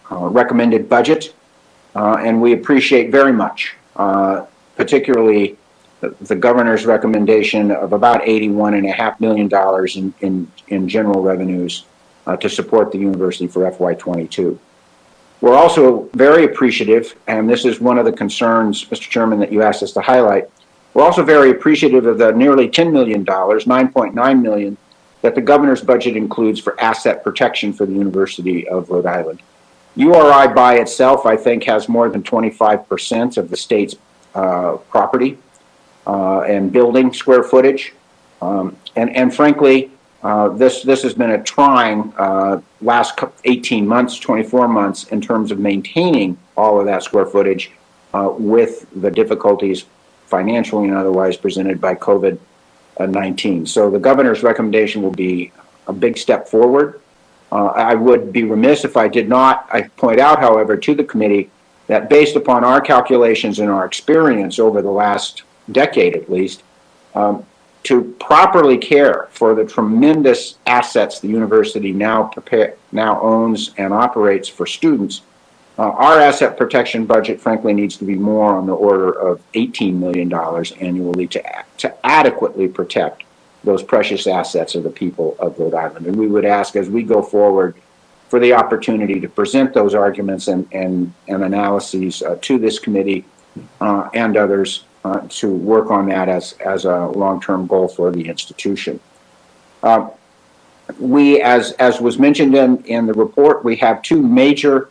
recommended budget, and we appreciate very much, particularly the governor's recommendation of about $81.5 million in general revenues to support the university for FY22. We're also very appreciative, and this is one of the concerns, Mr. Chairman, that you asked us to highlight. We're also very appreciative of the nearly $10 million, $9.9 million, that the governor's budget includes for asset protection for the University of Rhode Island. URI by itself, I think, has more than 25% of the state's property and building square footage. And frankly, this has been a trying last 18 months, 24 months in terms of maintaining all of that square footage with the difficulties financially and otherwise presented by COVID-19. So the governor's recommendation will be a big step forward. I would be remiss if I did not point out, however, to the committee that based upon our calculations and our experience over the last decade at least, to properly care for the tremendous assets the university now owns and operates for students, our asset protection budget, frankly, needs to be more on the order of $18 million annually to adequately protect those precious assets of the people of Rhode Island. And we would ask as we go forward for the opportunity to present those arguments and analyses to this committee and others to work on that as a long-term goal for the institution. We, as was mentioned in the report, we have two major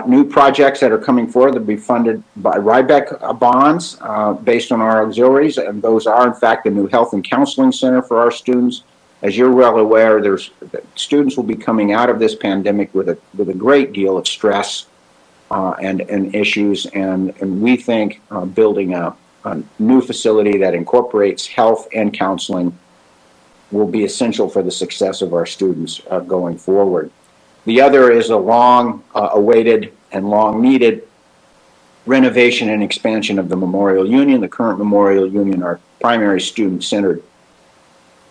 new projects that are coming forward that will be funded by Rybeck bonds based on our auxiliaries, and those are, in fact, the new Health and Counseling Center for our students. As you're well aware, students will be coming out of this pandemic with a great deal of stress and issues, and we think building a new facility that incorporates health and counseling will be essential for the success of our students going forward. The other is a long-awaited and long-needed renovation and expansion of the Memorial Union. The current Memorial Union, our primary student-centered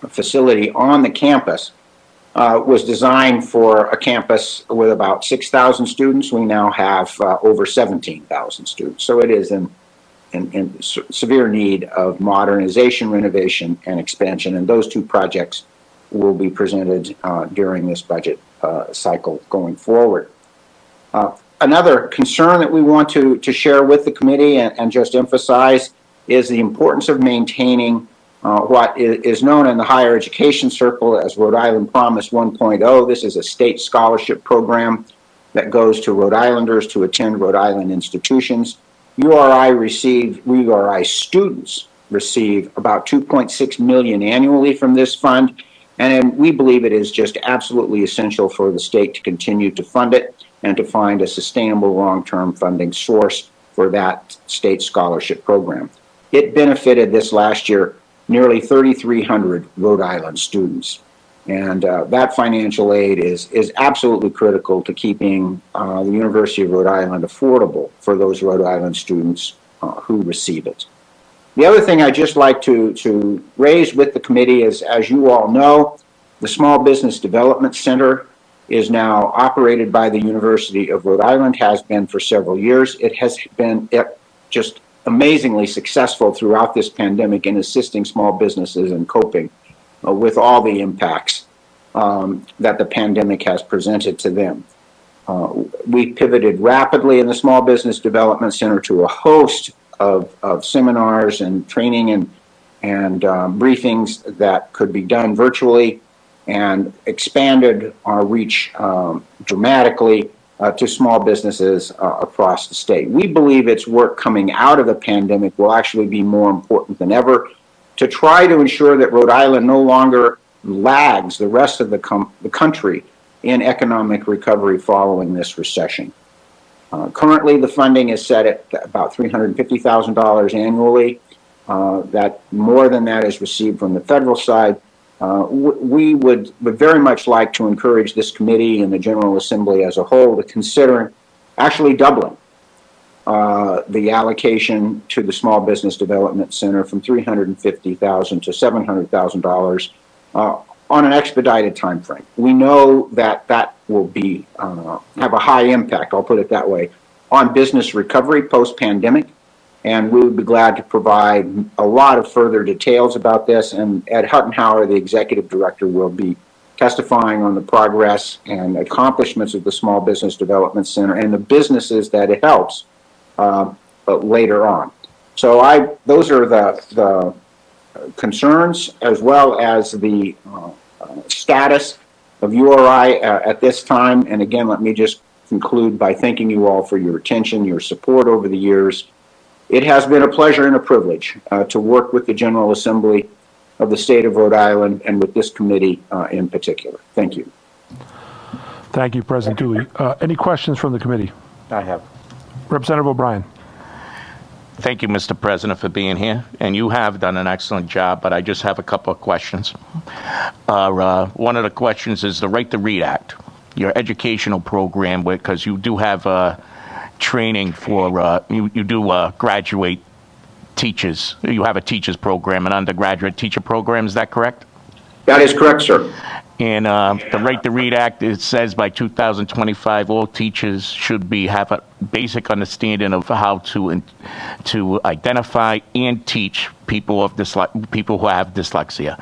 facility on the campus, was designed for a campus with about 6,000 students. We now have over 17,000 students. So it is in severe need of modernization, renovation, and expansion. And those two projects will be presented during this budget cycle going forward. Another concern that we want to share with the committee and just emphasize is the importance of maintaining what is known in the higher education circle as Rhode Island Promise 1.0. This is a state scholarship program that goes to Rhode Islanders to attend Rhode Island institutions. URI students receive about $2.6 million annually from this fund, and we believe it is just absolutely essential for the state to continue to fund it and to find a sustainable long-term funding source for that state scholarship program. It benefited this last year nearly 3,300 Rhode Island students. And that financial aid is absolutely critical to keeping the University of Rhode Island affordable for those Rhode Island students who receive it. The other thing I'd just like to raise with the committee is, as you all know, the Small Business Development Center is now operated by the University of Rhode Island, has been for several years. It has been just amazingly successful throughout this pandemic in assisting small businesses in coping with all the impacts that the pandemic has presented to them. We pivoted rapidly in the Small Business Development Center to a host of seminars and training and briefings that could be done virtually, and expanded our reach dramatically to small businesses across the state. We believe its work coming out of the pandemic will actually be more important than ever to try to ensure that Rhode Island no longer lags the rest of the country in economic recovery following this recession. Currently, the funding is set at about $350,000 annually. That more than that is received from the federal side. We would very much like to encourage this committee and the General Assembly as a whole to consider actually doubling the allocation to the Small Business Development Center from $350,000 to $700,000 on an expedited time frame. We know that that will be have a high impact, I'll put it that way, on business recovery post-pandemic. And we would be glad to provide a lot of further details about this. And Ed Huttenhauer, the executive director, will be testifying on the progress and accomplishments of the Small Business Development Center and the businesses that it helps later on. So those are the concerns, as well as the status of URI at this time. And again, let me just conclude by thanking you all for your attention, your support over the years. It has been a pleasure and a privilege to work with the General Assembly of the state of Rhode Island and with this committee in particular. Thank you. Thank you, President Dooley. Any questions from the committee? I have. Representative O'Brien. Thank you, Mr. President, for being here. And you have done an excellent job, but I just have a couple of questions. One of the questions is the Right to Read Act, your educational program, because you do have training for, you do graduate teachers. You have a teacher's program, an undergraduate teacher program. Is that correct? That is correct, sir. And the Right to Read Act, it says by 2025, all teachers should have a basic understanding of how to identify and teach people who have dyslexia.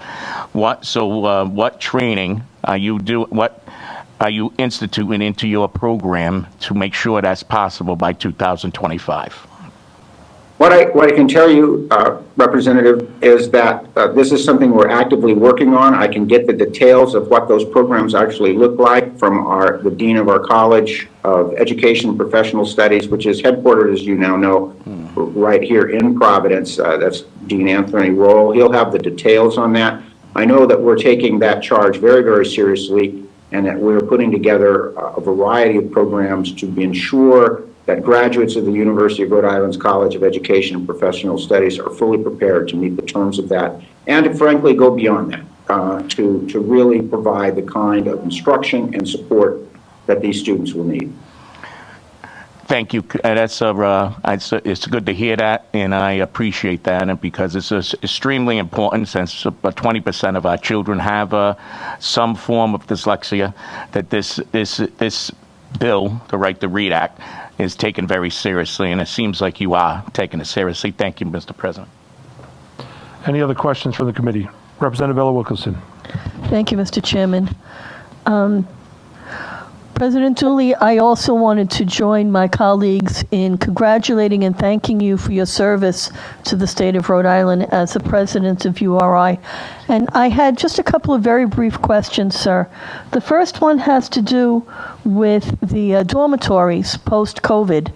What training are you instituting into your program to make sure that's possible by 2025? What I can tell you, Representative, is that this is something we're actively working on. I can get the details of what those programs actually look like from the Dean of our College of Education and Professional Studies, which is headquartered, as you now know, right here in Providence. That's Dean Anthony Roll. He'll have the details on that. I know that we're taking that charge very, very seriously, and that we're putting together a variety of programs to ensure that graduates of the University of Rhode Island's College of Education and Professional Studies are fully prepared to meet the terms of that, and to frankly go beyond that, to really provide the kind of instruction and support that these students will need. Thank you. It's good to hear that, and I appreciate that, and because it's extremely important, since about 20% of our children have some form of dyslexia, that this bill, the Right to Read Act, is taken very seriously, and it seems like you are taking it seriously. Thank you, Mr. President. Any other questions from the committee? Representative Ella Wilkinson. Thank you, Mr. Chairman. President Dooley, I also wanted to join my colleagues in congratulating and thanking you for your service to the state of Rhode Island as the president of URI. And I had just a couple of very brief questions, sir. The first one has to do with the dormitories post-COVID.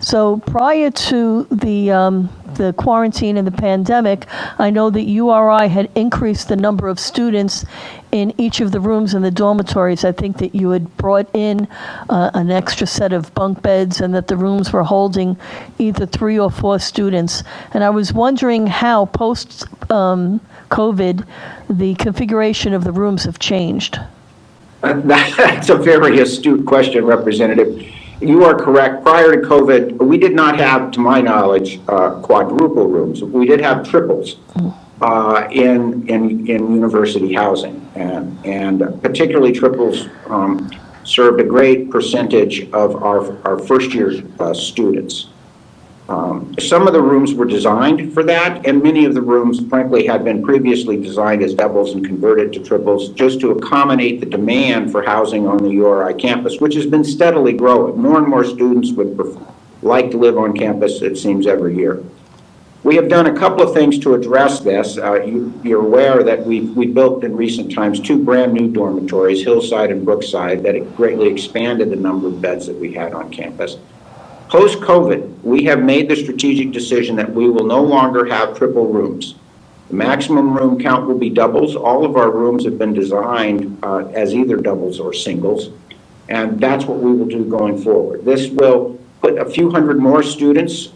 So prior to the quarantine and the pandemic, I know that URI had increased the number of students in each of the rooms in the dormitories. I think that you had brought in an extra set of bunk beds, and that the rooms were holding either 3 or 4 students. And I was wondering how post COVID the configuration of the rooms have changed. That's a very astute question, Representative. You are correct. Prior to COVID, we did not have, to my knowledge, quadruple rooms. We did have triples in university housing, and particularly triples served a great percentage of our first-year students. Some of the rooms were designed for that, and many of the rooms, frankly, had been previously designed as doubles and converted to triples just to accommodate the demand for housing on the URI campus, which has been steadily growing. More and more students would like to live on campus, it seems, every year. We have done a couple of things to address this. You're aware that we built in recent times 2 brand new dormitories, Hillside and Brookside, that greatly expanded the number of beds that we had on campus. Post-COVID, we have made the strategic decision that we will no longer have triple rooms. The maximum room count will be doubles. All of our rooms have been designed as either doubles or singles, and that's what we will do going forward. This will put a few hundred more students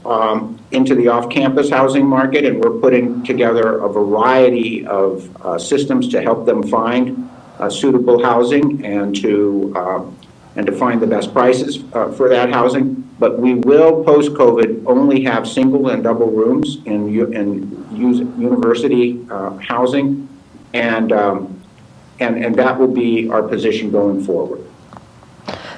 into the off-campus housing market, and we're putting together a variety of systems to help them find suitable housing and to find the best prices for that housing. But we will, post-COVID, only have single and double rooms in university housing, and that will be our position going forward.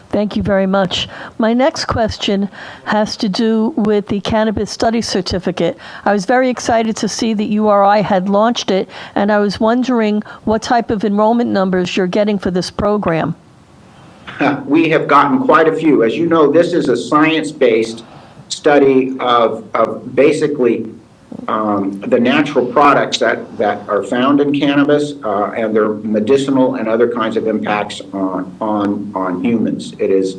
Thank you very much. My next question has to do with the Cannabis Study Certificate. I was very excited to see that URI had launched it, and I was wondering what type of enrollment numbers you're getting for this program. We have gotten quite a few. As you know, this is a science-based study of basically the natural products that are found in cannabis and their medicinal and other kinds of impacts on humans. It is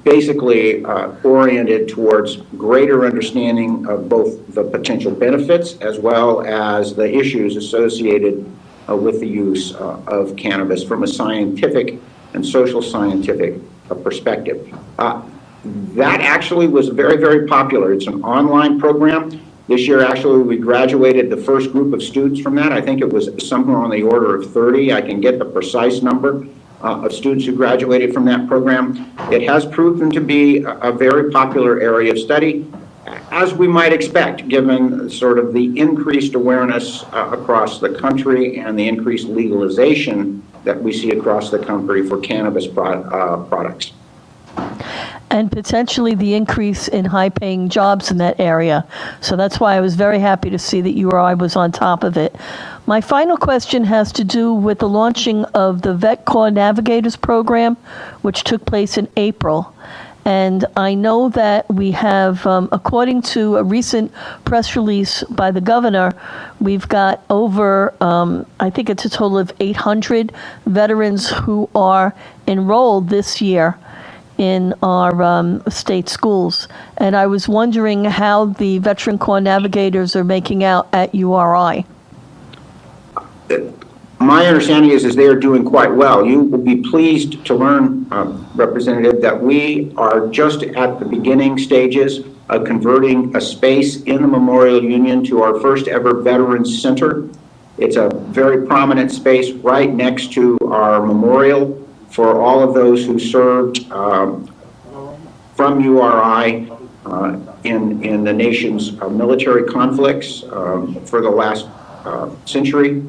basically oriented towards greater understanding of both the potential benefits as well as the issues associated with the use of cannabis from a scientific and social scientific perspective. That actually was very, very popular. It's an online program. This year, actually, we graduated the first group of students from that. I think it was somewhere on the order of 30. I can get the precise number of students who graduated from that program. It has proven to be a very popular area of study, as we might expect, given sort of the increased awareness across the country and the increased legalization that we see across the country for cannabis products. And potentially the increase in high-paying jobs in that area. So that's why I was very happy to see that URI was on top of it. My final question has to do with the launching of the Vet Corps Navigators program, which took place in April. And I know that we have, according to a recent press release by the governor, we've got over, I think it's a total of 800 veterans who are enrolled this year in our state schools. And I was wondering how the Veteran Corps Navigators are making out at URI. My understanding is they are doing quite well. You will be pleased to learn, Representative, that we are just at the beginning stages of converting a space in the Memorial Union to our first ever Veterans Center. It's a very prominent space right next to our memorial for all of those who served from URI in the nation's military conflicts for the last century.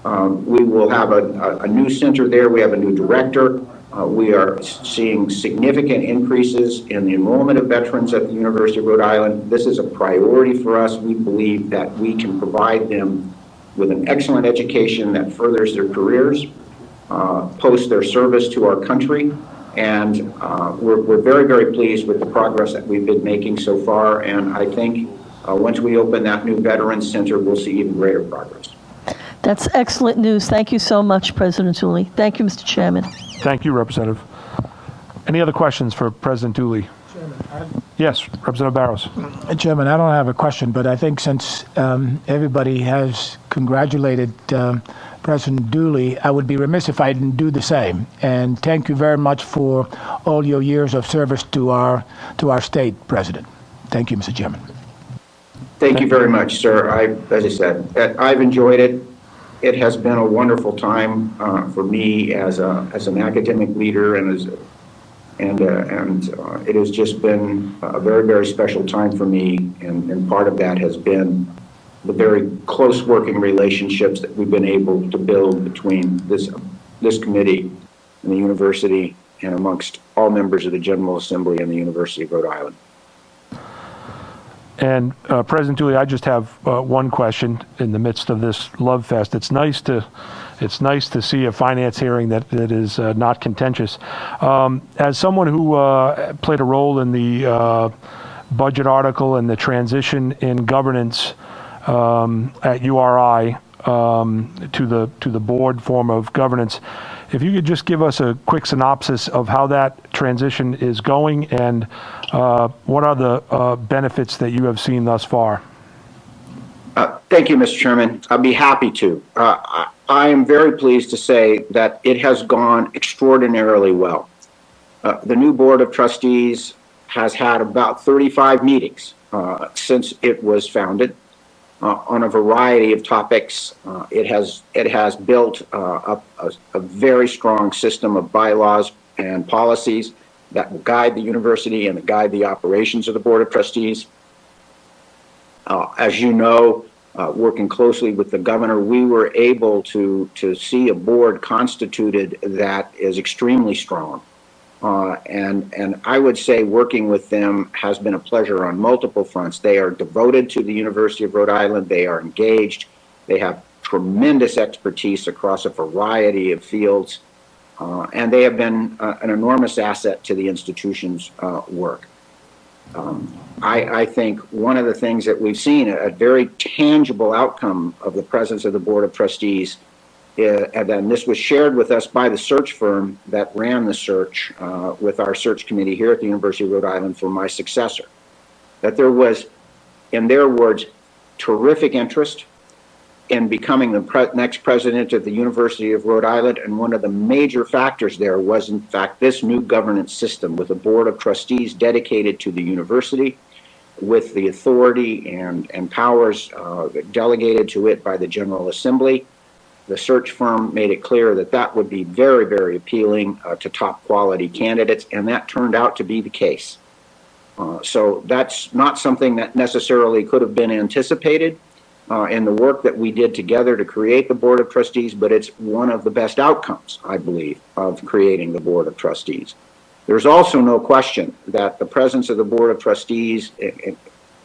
We will have a new center there. We have a new director. We are seeing significant increases in the enrollment of veterans at the University of Rhode Island. This is a priority for us. We believe that we can provide them with an excellent education that furthers their careers, post their service to our country. And we're very, very pleased with the progress that we've been making so far. And I think once we open that new Veterans Center, we'll see even greater progress. That's excellent news. Thank you so much, President Dooley. Thank you, Mr. Chairman. Thank you, Representative. Any other questions for President Dooley? Yes, Representative Barrows. Chairman, I don't have a question, but I think since everybody has congratulated President Dooley, I would be remiss if I didn't do the same. And thank you very much for all your years of service to our state, President. Thank you, Mr. Chairman. Thank you very much, sir. As I said, I've enjoyed it. It has been a wonderful time for me as an academic leader and as And it has just been a very, very special time for me, and part of that has been the very close working relationships that we've been able to build between this committee and the university and amongst all members of the General Assembly and the University of Rhode Island. And President Dooley, I just have one question in the midst of this love fest. It's nice to see a finance hearing that is not contentious. As someone who played a role in the budget article and the transition in governance at URI to the board form of governance, if you could just give us a quick synopsis of how that transition is going and what are the benefits that you have seen thus far? Thank you, Mr. Chairman. I'd be happy to. I am very pleased to say that it has gone extraordinarily well. The new Board of Trustees has had about 35 meetings since it was founded on a variety of topics. It has built a very strong system of bylaws and policies that will guide the university and guide the operations of the Board of Trustees. As you know, working closely with the governor, we were able to see a board constituted that is extremely strong. And I would say working with them has been a pleasure on multiple fronts. They are devoted to the University of Rhode Island. They are engaged. They have tremendous expertise across a variety of fields. And they have been an enormous asset to the institution's work. I think one of the things that we've seen, a very tangible outcome of the presence of the Board of Trustees, and then this was shared with us by the search firm that ran the search with our search committee here at the University of Rhode Island for my successor, that there was, in their words, terrific interest in becoming the next president of the University of Rhode Island. And one of the major factors there was, in fact, this new governance system with a Board of Trustees dedicated to the university, with the authority and powers delegated to it by the General Assembly. The search firm made it clear that that would be very, very appealing to top quality candidates, and that turned out to be the case. So that's not something that necessarily could have been anticipated in the work that we did together to create the Board of Trustees, but it's one of the best outcomes, I believe, of creating the Board of Trustees. There's also no question that the presence of the Board of Trustees,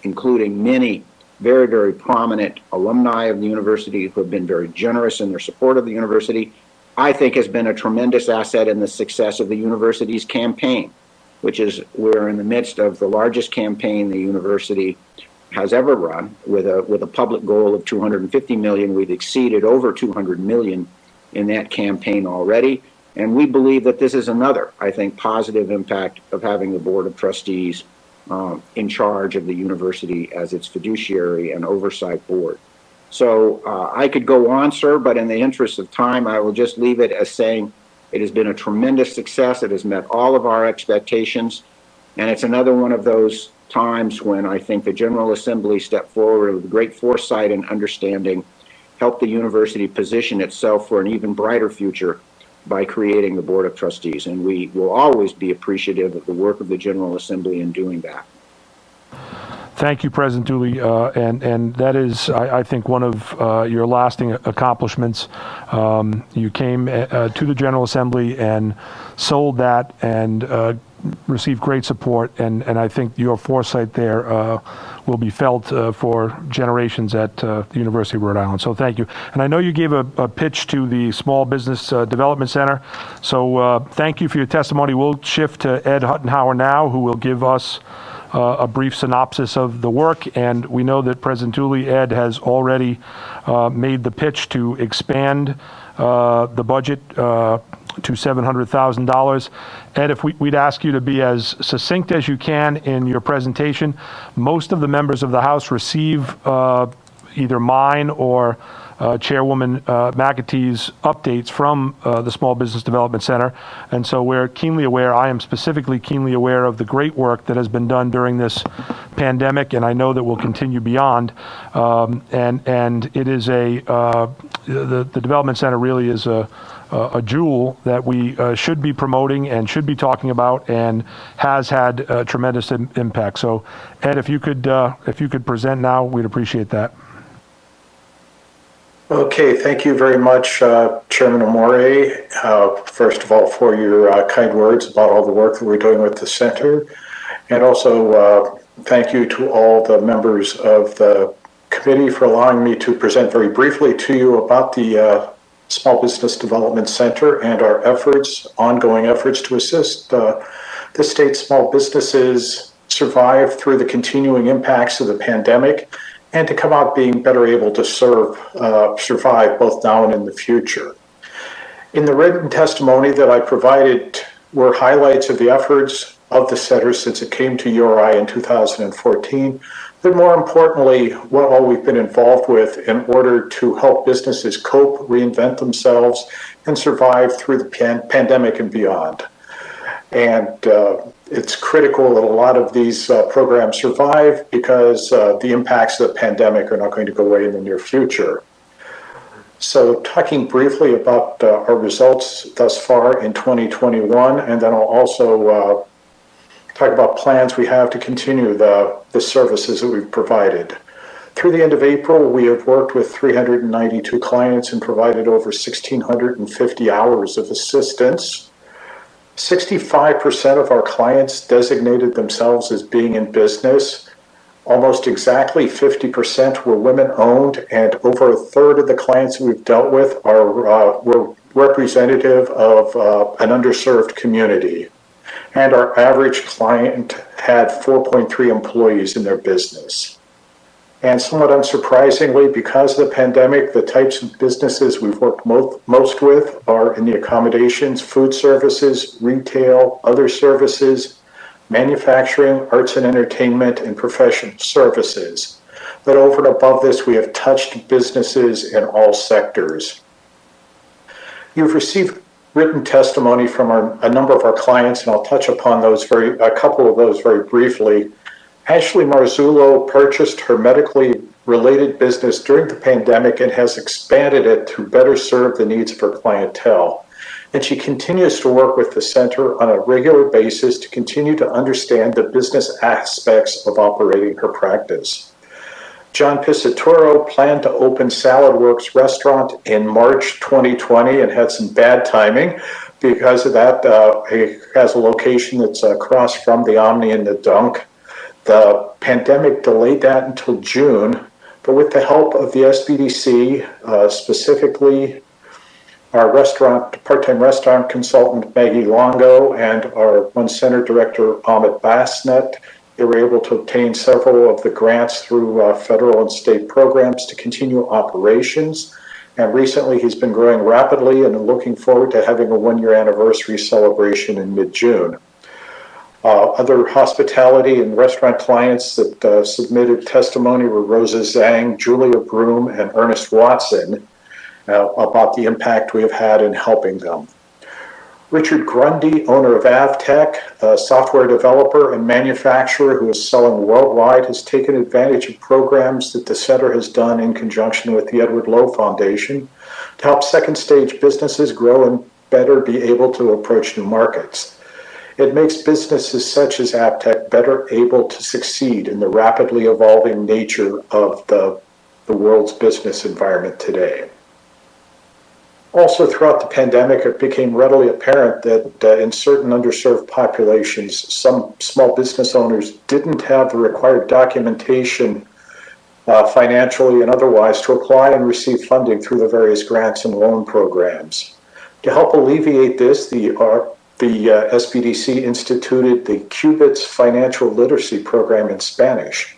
including many very, very prominent alumni of the university who have been very generous in their support of the university, I think has been a tremendous asset in the success of the university's campaign, which is we're in the midst of the largest campaign the university has ever run with a public goal of $250 million. We've exceeded over $200 million in that campaign already. And we believe that this is another, I think, positive impact of having the Board of Trustees in charge of the university as its fiduciary and oversight board. So I could go on, sir, but in the interest of time, I will just leave it as saying it has been a tremendous success. It has met all of our expectations. And it's another one of those times when I think the General Assembly stepped forward with great foresight and understanding, helped the university position itself for an even brighter future by creating the Board of Trustees. And we will always be appreciative of the work of the General Assembly in doing that. Thank you, President Dooley, and that is, I think, one of your lasting accomplishments. You came to the General Assembly and sold that and received great support, and I think your foresight there will be felt for generations at the University of Rhode Island. So thank you. And I know you gave a pitch to the Small Business Development Center, so thank you for your testimony. We'll shift to Ed Huttenhauer now, who will give us a brief synopsis of the work. And we know that President Dooley, Ed, has already made the pitch to expand the budget to $700,000. Ed, if we'd ask you to be as succinct as you can in your presentation. Most of the members of the House receive either mine or Chairwoman McAtee's updates from the Small Business Development Center. And so we're keenly aware, I am specifically keenly aware of the great work that has been done during this pandemic, and I know that will continue beyond. And it is the Development Center really is a a jewel that we should be promoting and should be talking about, and has had a tremendous impact. So, Ed, if you could present now, we'd appreciate that. Okay, thank you very much, Chairman Amore, first of all, for your kind words about all the work that we're doing with the center. And also, thank you to all the members of the committee for allowing me to present very briefly to you about the Small Business Development Center and our efforts, ongoing efforts to assist the state's small businesses survive through the continuing impacts of the pandemic, and to come out being better able to survive both now and in the future. In the written testimony that I provided were highlights of the efforts of the center since it came to URI in 2014, but more importantly, what all we've been involved with in order to help businesses cope, reinvent themselves, and survive through the pandemic and beyond. And it's critical that a lot of these programs survive because the impacts of the pandemic are not going to go away in the near future. So talking briefly about our results thus far in 2021, and then I'll also talk about plans we have to continue the services that we've provided. Through the end of April, we have worked with 392 clients and provided over 1,650 hours of assistance. 65% of our clients designated themselves as being in business. Almost exactly 50% were women-owned, and over a third of the clients that we've dealt with were representative of an underserved community. And our average client had 4.3 employees in their business. And somewhat unsurprisingly, because of the pandemic, the types of businesses we've worked most with are in the accommodations, food services, retail, other services, manufacturing, arts and entertainment, and professional services. But over and above this, we have touched businesses in all sectors. You've received written testimony from a number of our clients, and I'll touch upon a couple of those very briefly. Ashley Marzullo purchased her medically related business during the pandemic and has expanded it to better serve the needs of her clientele. And she continues to work with the center on a regular basis to continue to understand the business aspects of operating her practice. John Pisatoro planned to open Salad Works restaurant in March 2020 and had some bad timing. Because of that, he has a location that's across from the Omni and the Dunk. The pandemic delayed that until June, but with the help of the SBDC, specifically our part-time restaurant consultant Maggie Longo and our One Center director Ahmed Basnet, they were able to obtain several of the grants through federal and state programs to continue operations. And recently he's been growing rapidly and looking forward to having a one-year anniversary celebration in mid-June. Other hospitality and restaurant clients that submitted testimony were Rosa Zhang, Julia Broom, and Ernest Watson about the impact we have had in helping them. Richard Grundy, owner of AvTech, a software developer and manufacturer who is selling worldwide, has taken advantage of programs that the center has done in conjunction with the Edward Lowe Foundation to help second stage businesses grow and better be able to approach new markets. It makes businesses such as AvTech better able to succeed in the rapidly evolving nature of the world's business environment today. Also, throughout the pandemic, it became readily apparent that in certain underserved populations, some small business owners didn't have the required documentation financially and otherwise to apply and receive funding through the various grants and loan programs. To help alleviate this, the SBDC instituted the Cubits Financial Literacy Program in Spanish.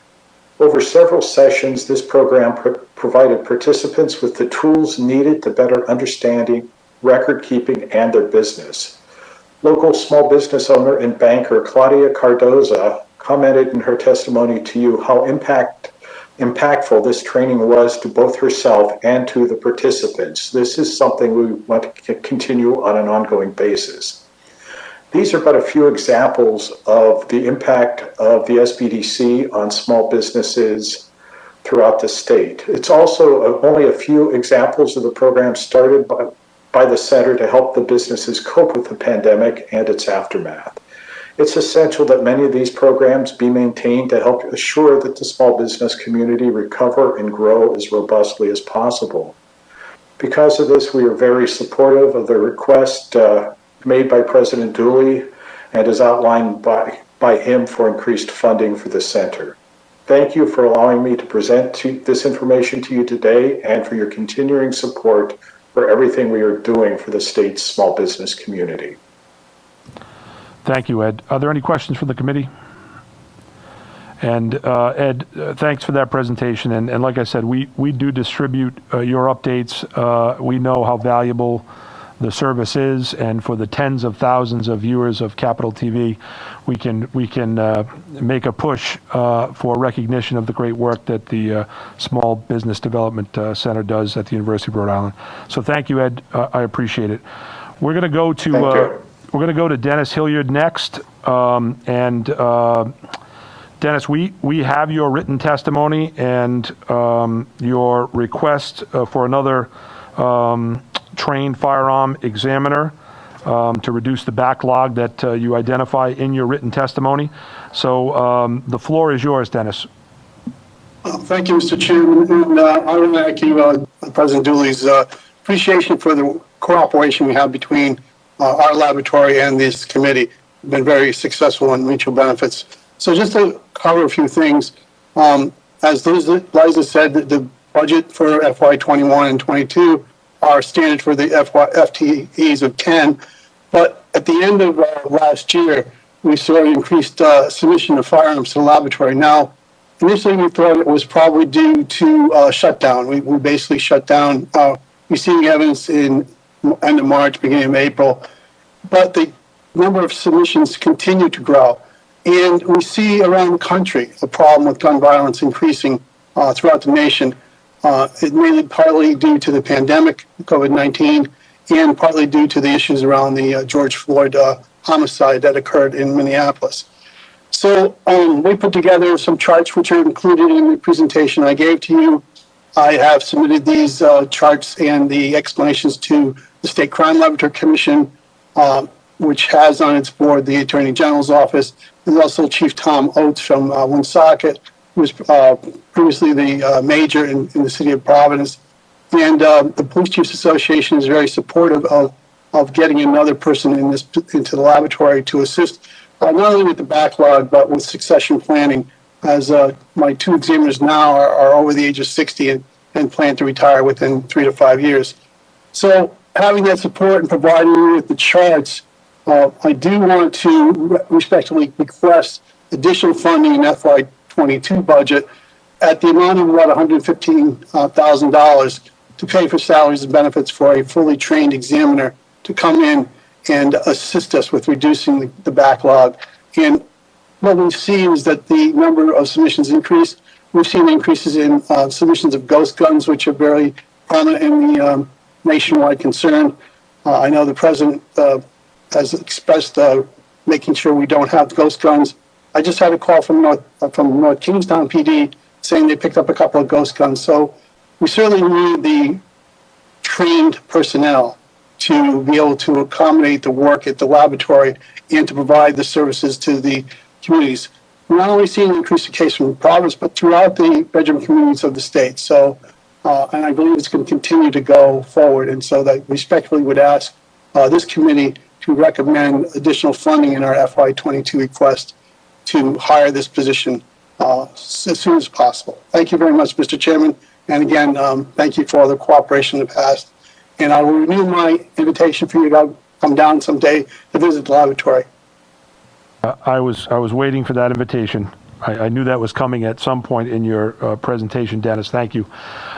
Over several sessions, this program provided participants with the tools needed to better understanding, record keeping, and their business. Local small business owner and banker Claudia Cardoza commented in her testimony to you how impactful this training was to both herself and to the participants. This is something we want to continue on an ongoing basis. These are but a few examples of the impact of the SBDC on small businesses throughout the state. It's also only a few examples of the program started by by the center to help the businesses cope with the pandemic and its aftermath. It's essential that many of these programs be maintained to help assure that the small business community recover and grow as robustly as possible. Because of this, we are very supportive of the request made by President Dooley and as outlined by him for increased funding for the center. Thank you for allowing me to present this information to you today and for your continuing support for everything we are doing for the state's small business community. Thank you, Ed. Are there any questions from the committee? And Ed, thanks for that presentation. And like I said, we do distribute your updates. We know how valuable the service is, and for the tens of thousands of viewers of Capital TV, we can make a push for recognition of the great work that the Small Business Development Center does at the University of Rhode Island. So thank you, Ed. I appreciate it. We're going to go to Dennis Hilliard next, Dennis, we have your written testimony and your request for another trained firearm examiner to reduce the backlog that you identify in your written testimony. So the floor is yours, Dennis. Thank you, Mr. Chairman, and I want to thank you, President Dooley's appreciation for the cooperation we have between our laboratory and this committee. We've been very successful in mutual benefits. So just to cover a few things, as Liza said, the budget for FY21 and 22 are standard for the FTEs of 10, but at the end of last year, we saw an increased submission of firearms to the laboratory. Now, initially we thought it was probably due to shutdown. We basically shut down receiving evidence in end of March, beginning of April, but the number of submissions continue to grow. And we see around the country the problem with gun violence increasing throughout the nation. It mainly partly due to the pandemic, COVID-19, and partly due to the issues around the George Floyd homicide that occurred in Minneapolis. So we put together some charts which are included in the presentation I gave to you. I have submitted these charts and the explanations to the State Crime Laboratory Commission, which has on its board the Attorney General's office. There's also Chief Tom Oates from Woonsocket, who was previously the major in the city of Providence. And the Police Chiefs Association is very supportive of getting another person into the laboratory to assist not only with the backlog, but with succession planning, as my two examiners now are over the age of 60 and plan to retire within 3 to 5 years. So having that support and providing you with the charts, I do want to respectfully request additional funding in FY22 budget at the amount of about $115,000 to pay for salaries and benefits for a fully trained examiner to come in and assist us with reducing the backlog. And what we've seen is that the number of submissions increased. We've seen increases in submissions of ghost guns, which are very prominent in the nationwide concern. I know the president has expressed making sure we don't have ghost guns. I just had a call from North Kingstown PD saying they picked up a couple of ghost guns. So we certainly need the trained personnel to be able to accommodate the work at the laboratory and to provide the services to the communities. We're not only seeing an increase in case from Providence, but throughout the bedroom communities of the state. So, and I believe it's going to continue to go forward. And so that respectfully would ask this committee to recommend additional funding in our FY22 request to hire this position as soon as possible. Thank you very much, Mr. Chairman. And again, thank you for all the cooperation in the past. And I will renew my invitation for you to come down someday to visit the laboratory. I was waiting for that invitation. I knew that was coming at some point in your presentation, Dennis. Thank you.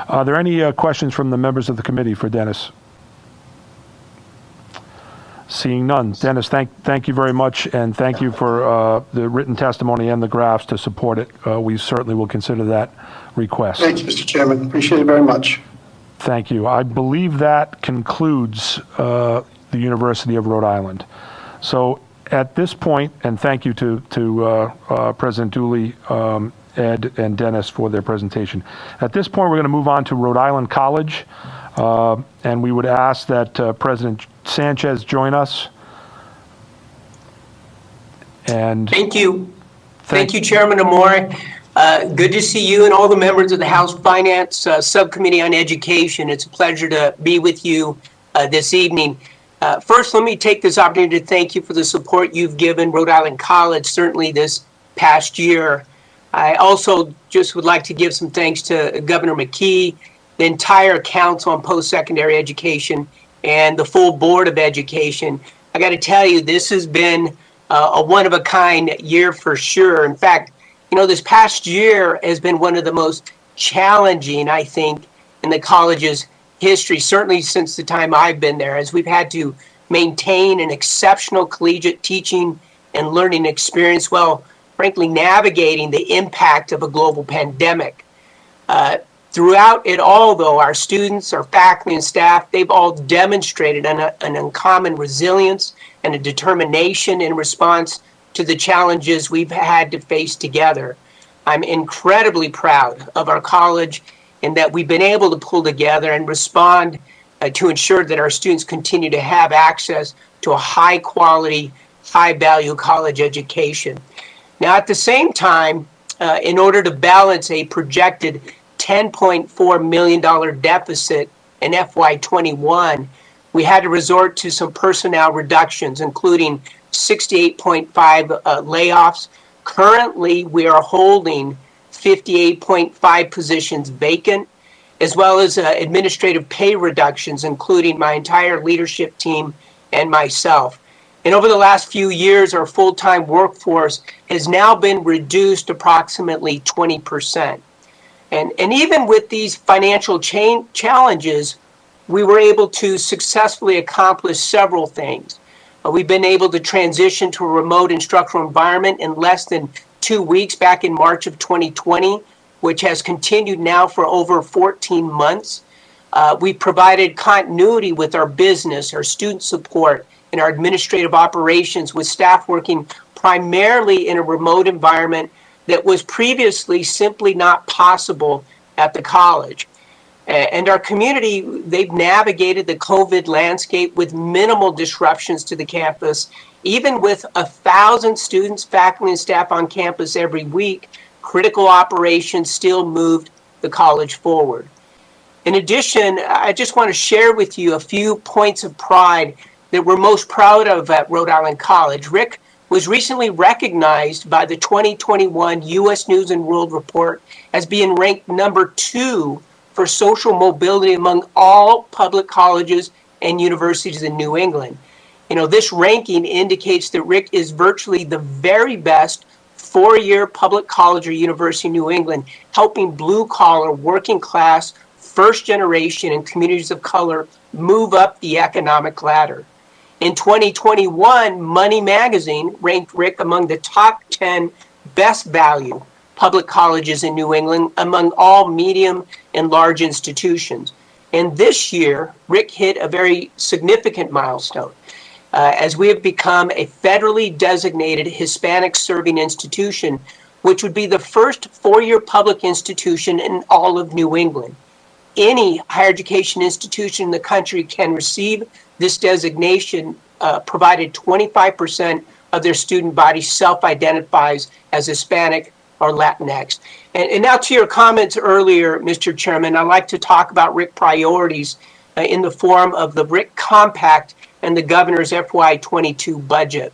Are there any questions from the members of the committee for Dennis? Seeing none. Dennis, thank you very much, and thank you for the written testimony and the graphs to support it. We certainly will consider that request. Thank you, Mr. Chairman. Appreciate it very much. Thank you. I believe that concludes the University of Rhode Island. So at this point, and thank you to President Dooley, Ed, and Dennis for their presentation. At this point, we're going to move on to Rhode Island College. And we would ask that President Sanchez join us. And Thank you. Thank you, Chairman Amore. Good to see you and all the members of the House Finance Subcommittee on Education. It's a pleasure to be with you this evening. First, let me take this opportunity to thank you for the support you've given Rhode Island College, certainly this past year. I also just would like to give some thanks to Governor McKee, the entire Council on Post-Secondary Education, and the full Board of Education. I got to tell you, this has been a one-of-a-kind year for sure. In fact, you know, this past year has been one of the most challenging, I think, in the college's history, certainly since the time I've been there, as we've had to maintain an exceptional collegiate teaching and learning experience while, frankly, navigating the impact of a global pandemic. Throughout it all, though, our students, our faculty and staff, they've all demonstrated an uncommon resilience and a determination in response to the challenges we've had to face together. I'm incredibly proud of our college in that we've been able to pull together and respond to ensure that our students continue to have access to a high quality, high value college education. Now, at the same time, in order to balance a projected $10.4 million deficit in FY21, we had to resort to some personnel reductions, including 68.5 layoffs. Currently, we are holding 58.5 positions vacant, as well as administrative pay reductions, including my entire leadership team and myself. And over the last few years, our full-time workforce has now been reduced approximately 20%. And even with these financial challenges, we were able to successfully accomplish several things. We've been able to transition to a remote instructional environment in less than 2 weeks back in March of 2020, which has continued now for over 14 months. We provided continuity with our business, our student support, and our administrative operations with staff working primarily in a remote environment that was previously simply not possible at the college. And our community, they've navigated the COVID landscape with minimal disruptions to the campus. Even with 1,000 students, faculty, and staff on campus every week, critical operations still moved the college forward. In addition, I just want to share with you a few points of pride that we're most proud of at Rhode Island College. Rick was recently recognized by the 2021 U.S. News and World Report as being ranked #2 for social mobility among all public colleges and universities in New England. You know, this ranking indicates that Rick is virtually the very best four-year public college or university in New England, helping blue-collar, working-class, first-generation, and communities of color move up the economic ladder. In 2021, Money Magazine ranked Rick among the top 10 best value public colleges in New England among all medium and large institutions. And this year, Rick hit a very significant milestone as we have become a federally designated Hispanic serving institution, which would be the first four-year public institution in all of New England. Any higher education institution in the country can receive this designation, provided 25% of their student body self-identifies as Hispanic or Latinx. And now to your comments earlier, Mr. Chairman, I'd like to talk about RIC priorities in the form of the RIC Compact and the governor's FY22 budget.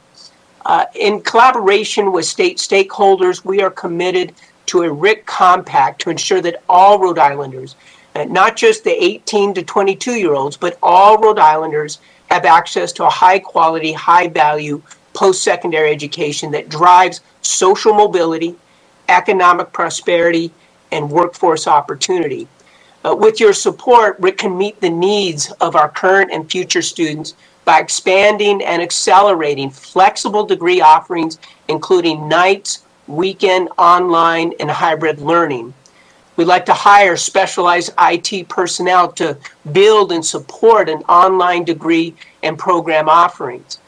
In collaboration with state stakeholders, we are committed to a RIC Compact to ensure that all Rhode Islanders, not just the 18 to 22-year-olds, but all Rhode Islanders have access to a high-quality, high-value post-secondary education that drives social mobility, economic prosperity, and workforce opportunity. With your support, RIC can meet the needs of our current and future students by expanding and accelerating flexible degree offerings, including nights, weekend, online, and hybrid learning. We'd like to hire specialized IT personnel to build and support an online degree and program offerings.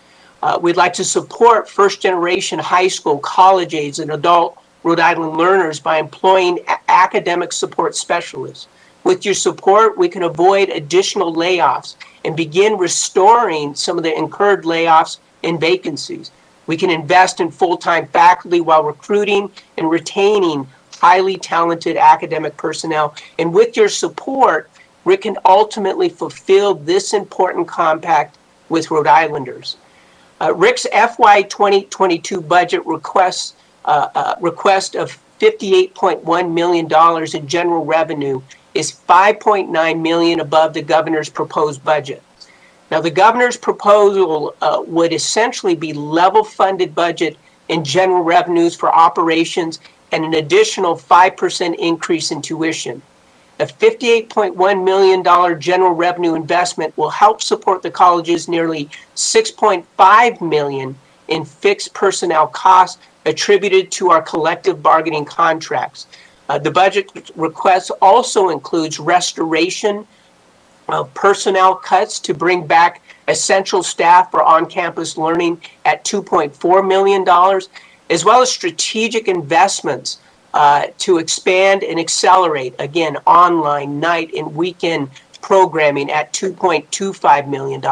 We'd like to support first-generation high school, college age, and adult Rhode Island learners by employing academic support specialists. With your support, we can avoid additional layoffs and begin restoring some of the incurred layoffs and vacancies. We can invest in full-time faculty while recruiting and retaining highly talented academic personnel. And with your support, Rick can ultimately fulfill this important compact with Rhode Islanders. Rick's FY 2022 budget request of $58.1 million in general revenue is $5.9 million above the governor's proposed budget. Now, the governor's proposal would essentially be level funded budget in general revenues for operations and an additional 5% increase in tuition. A $58.1 million general revenue investment will help support the college's nearly $6.5 million in fixed personnel costs attributed to our collective bargaining contracts. The budget request also includes restoration of personnel cuts to bring back essential staff for on-campus learning at $2.4 million, as well as strategic investments to expand and accelerate, again, online, night, and weekend programming at $2.25 million.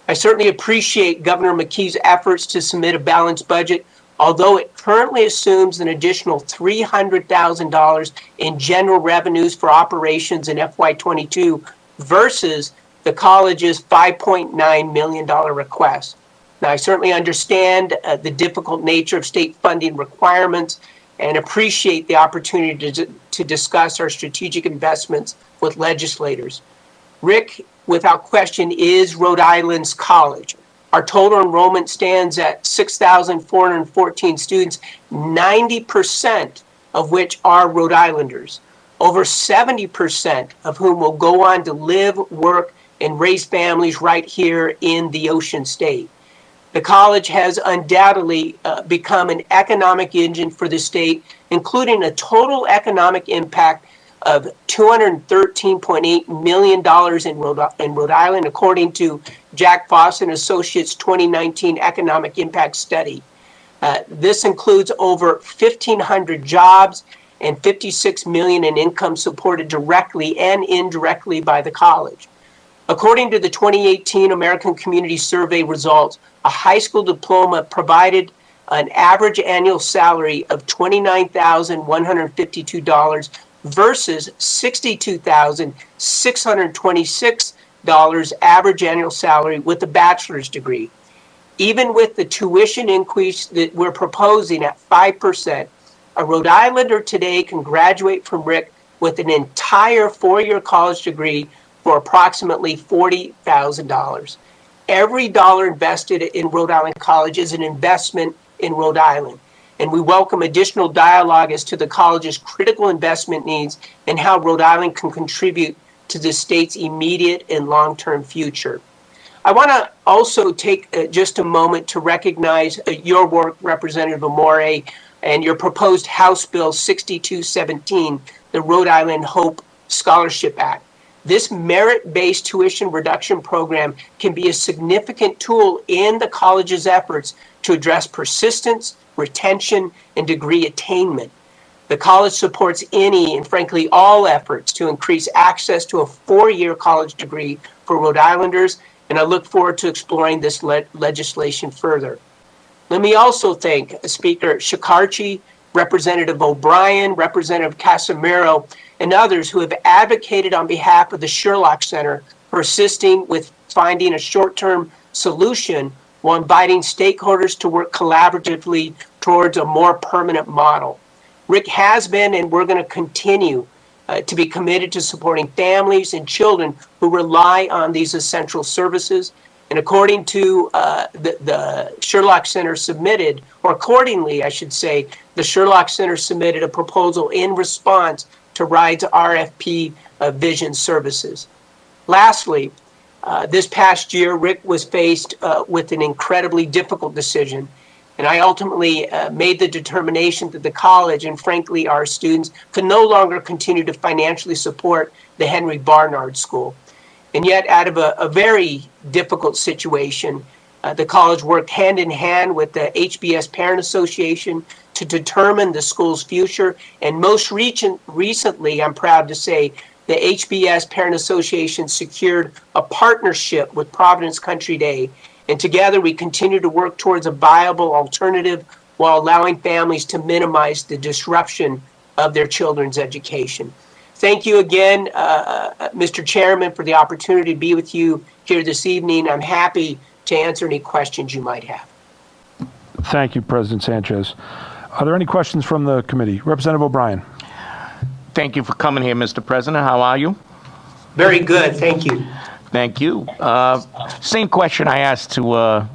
I certainly appreciate Governor McKee's efforts to submit a balanced budget, although it currently assumes an additional $300,000 in general revenues for operations in FY22 versus the college's $5.9 million request. Now, I certainly understand the difficult nature of state funding requirements and appreciate the opportunity to discuss our strategic investments with legislators. Rick, without question, is Rhode Island's college. Our total enrollment stands at 6,414 students, 90% of which are Rhode Islanders, over 70% of whom will go on to live, work, and raise families right here in the Ocean State. The college has undoubtedly become an economic engine for the state, including a total economic impact of $213.8 million in Rhode Island, according to Jack Foss and Associates' 2019 Economic Impact Study. This includes over 1,500 jobs and $56 million in income supported directly and indirectly by the college. According to the 2018 American Community Survey results, a high school diploma provided an average annual salary of $29,152 versus $62,626 average annual salary with a bachelor's degree. Even with the tuition increase that we're proposing at 5%, a Rhode Islander today can graduate from Rick with an entire four-year college degree for approximately $40,000. Every dollar invested in Rhode Island College is an investment in Rhode Island, and we welcome additional dialogue as to the college's critical investment needs and how Rhode Island can contribute to the state's immediate and long-term future. I want to also take just a moment to recognize your work, Representative Amore, and your proposed House Bill 6217, the Rhode Island Hope Scholarship Act. This merit-based tuition reduction program can be a significant tool in the college's efforts to address persistence, retention, and degree attainment. The college supports any and frankly all efforts to increase access to a four-year college degree for Rhode Islanders, and I look forward to exploring this legislation further. Let me also thank Speaker Shikarchi, Representative O'Brien, Representative Casimiro, and others who have advocated on behalf of the Sherlock Center for assisting with finding a short-term solution while inviting stakeholders to work collaboratively towards a more permanent model. Rick has been, and we're going to continue to be committed to supporting families and children who rely on these essential services. And according to the Sherlock Center submitted, or accordingly, I should say, the Sherlock Center submitted a proposal in response to RIDE's RFP Vision Services. Lastly, this past year, Rick was faced with an incredibly difficult decision, and I ultimately made the determination that the college and frankly our students could no longer continue to financially support the Henry Barnard School. And yet, out of a very difficult situation, the college worked hand in hand with the HBS Parent Association to determine the school's future. And most recently, I'm proud to say, the HBS Parent Association secured a partnership with Providence Country Day, and together we continue to work towards a viable alternative while allowing families to minimize the disruption of their children's education. Thank you again, Mr. Chairman, for the opportunity to be with you here this evening. I'm happy to answer any questions you might have. Thank you, President Sanchez. Are there any questions from the committee? Representative O'Brien. Thank you for coming here, Mr. President. How are you? Very good, thank you. Thank you. Same question I asked to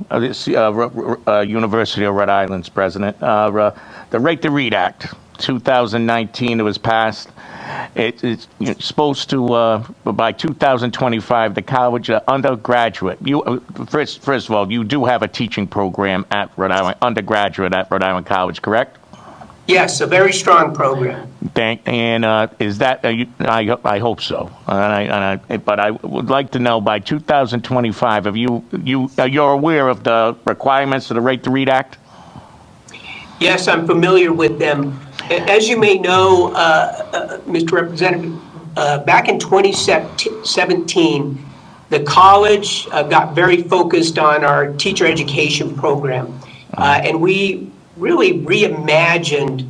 University of Rhode Island's president. The Right to Read Act, 2019, it was passed. It's supposed to, by 2025, the college undergraduate. First of all, you do have a teaching program at Rhode Island, undergraduate at Rhode Island College, correct? Yes, a very strong program. Is that? I hope so. But I would like to know by 2025, you're aware of the requirements of the Right to Read Act? Yes, I'm familiar with them. As you may know, Mr. Representative, back in 2017, the college got very focused on our teacher education program, and we really reimagined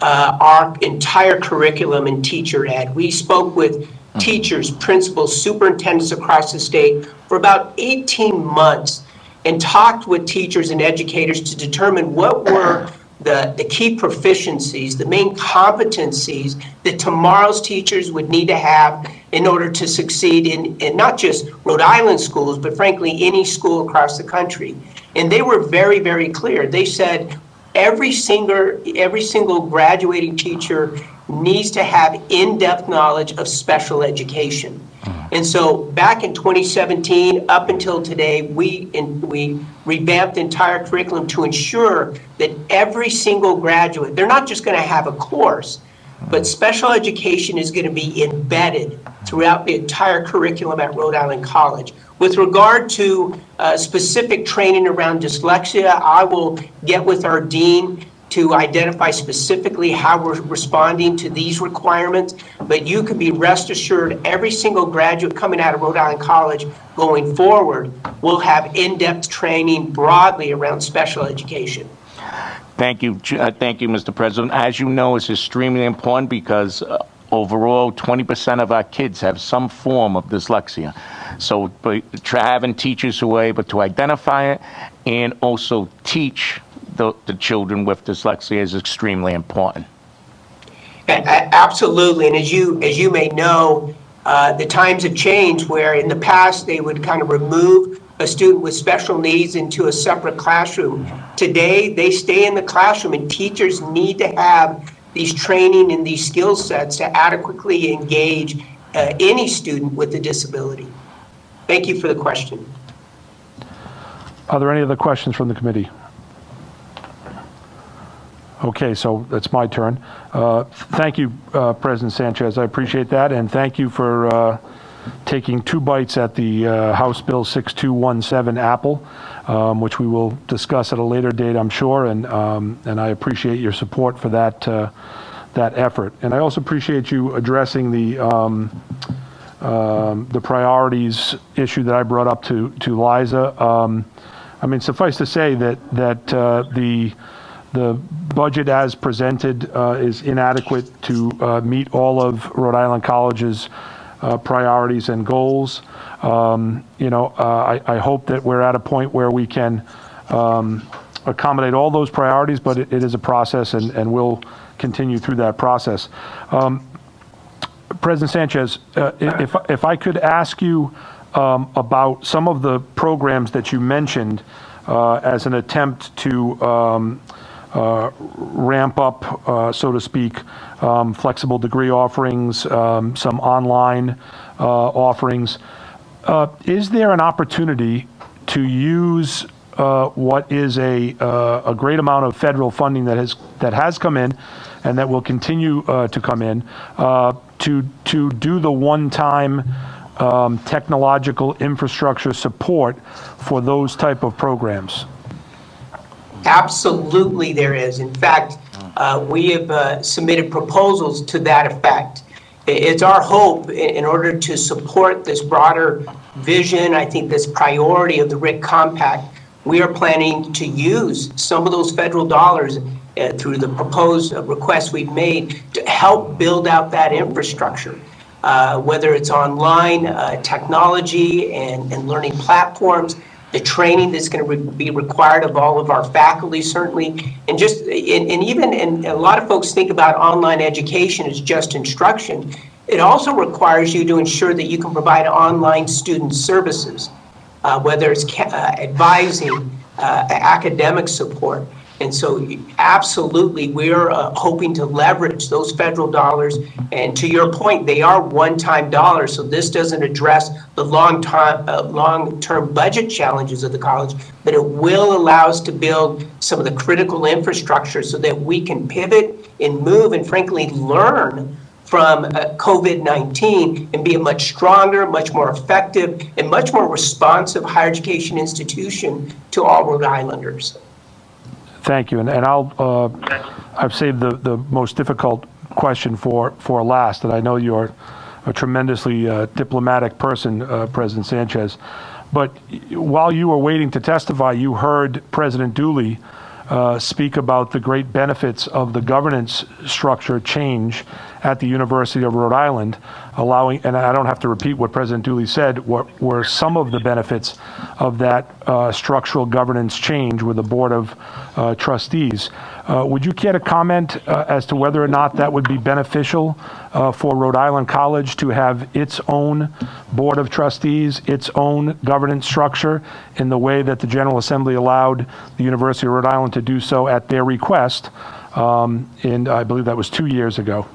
our entire curriculum in teacher ed. We spoke with teachers, principals, superintendents across the state for about 18 months and talked with teachers and educators to determine what were the key proficiencies, the main competencies that tomorrow's teachers would need to have in order to succeed in not just Rhode Island schools, but frankly, any school across the country. And they were very, very clear. They said every single graduating teacher needs to have in-depth knowledge of special education. And so back in 2017, up until today, we revamped the entire curriculum to ensure that every single graduate, they're not just going to have a course, but special education is going to be embedded throughout the entire curriculum at Rhode Island College. With regard to specific training around dyslexia, I will get with our dean to identify specifically how we're responding to these requirements, but you can be rest assured every single graduate coming out of Rhode Island College going forward will have in-depth training broadly around special education. Thank you, Mr. President. As you know, it's extremely important because overall, 20% of our kids have some form of dyslexia. So having teachers who are able to identify it and also teach the children with dyslexia is extremely important. Absolutely, and as you may know, the times have changed where in the past they would kind of remove a student with special needs into a separate classroom. Today, they stay in the classroom, and teachers need to have these training and these skill sets to adequately engage any student with a disability. Thank you for the question. Are there any other questions from the committee? Okay, so it's my turn. Thank you, President Sanchez. I appreciate that, and thank you for taking 2 bites at the House Bill 6217 apple, which we will discuss at a later date, I'm sure, and I appreciate your support for that effort. And I also appreciate you addressing the priorities issue that I brought up to Liza. I mean, suffice to say that the budget as presented is inadequate to meet all of Rhode Island College's priorities and goals. I hope that we're at a point where we can accommodate all those priorities, but it is a process, and we'll continue through that process. President Sanchez, if I could ask you about some of the programs that you mentioned as an attempt to ramp up, so to speak, flexible degree offerings, some online offerings. Is there an opportunity to use what is a great amount of federal funding that has come in and that will continue to come in to do the one-time technological infrastructure support for those type of programs? Absolutely there is. In fact, we have submitted proposals to that effect. It's our hope in order to support this broader vision, I think this priority of the RIC Compact, we are planning to use some of those federal dollars through the proposed requests we've made to help build out that infrastructure, whether it's online technology and learning platforms, the training that's going to be required of all of our faculty, certainly, and even a lot of folks think about online education as just instruction. It also requires you to ensure that you can provide online student services, whether it's advising, academic support. And so absolutely, we're hoping to leverage those federal dollars. And to your point, they are one-time dollars. So this doesn't address the long-term budget challenges of the college, but it will allow us to build some of the critical infrastructure so that we can pivot and move and frankly learn from COVID-19 and be a much stronger, much more effective, and much more responsive higher education institution to all Rhode Islanders. Thank you. And I've saved the most difficult question for last, and I know you're a tremendously diplomatic person, President Sanchez. But while you were waiting to testify, you heard President Dooley speak about the great benefits of the governance structure change at the University of Rhode Island, allowing, and I don't have to repeat what President Dooley said, were some of the benefits of that structural governance change with the Board of Trustees. Would you care to comment as to whether or not that would be beneficial for Rhode Island College to have its own Board of Trustees, its own governance structure, in the way that the General Assembly allowed the University of Rhode Island to do so at their request, and I believe that was 2 years ago?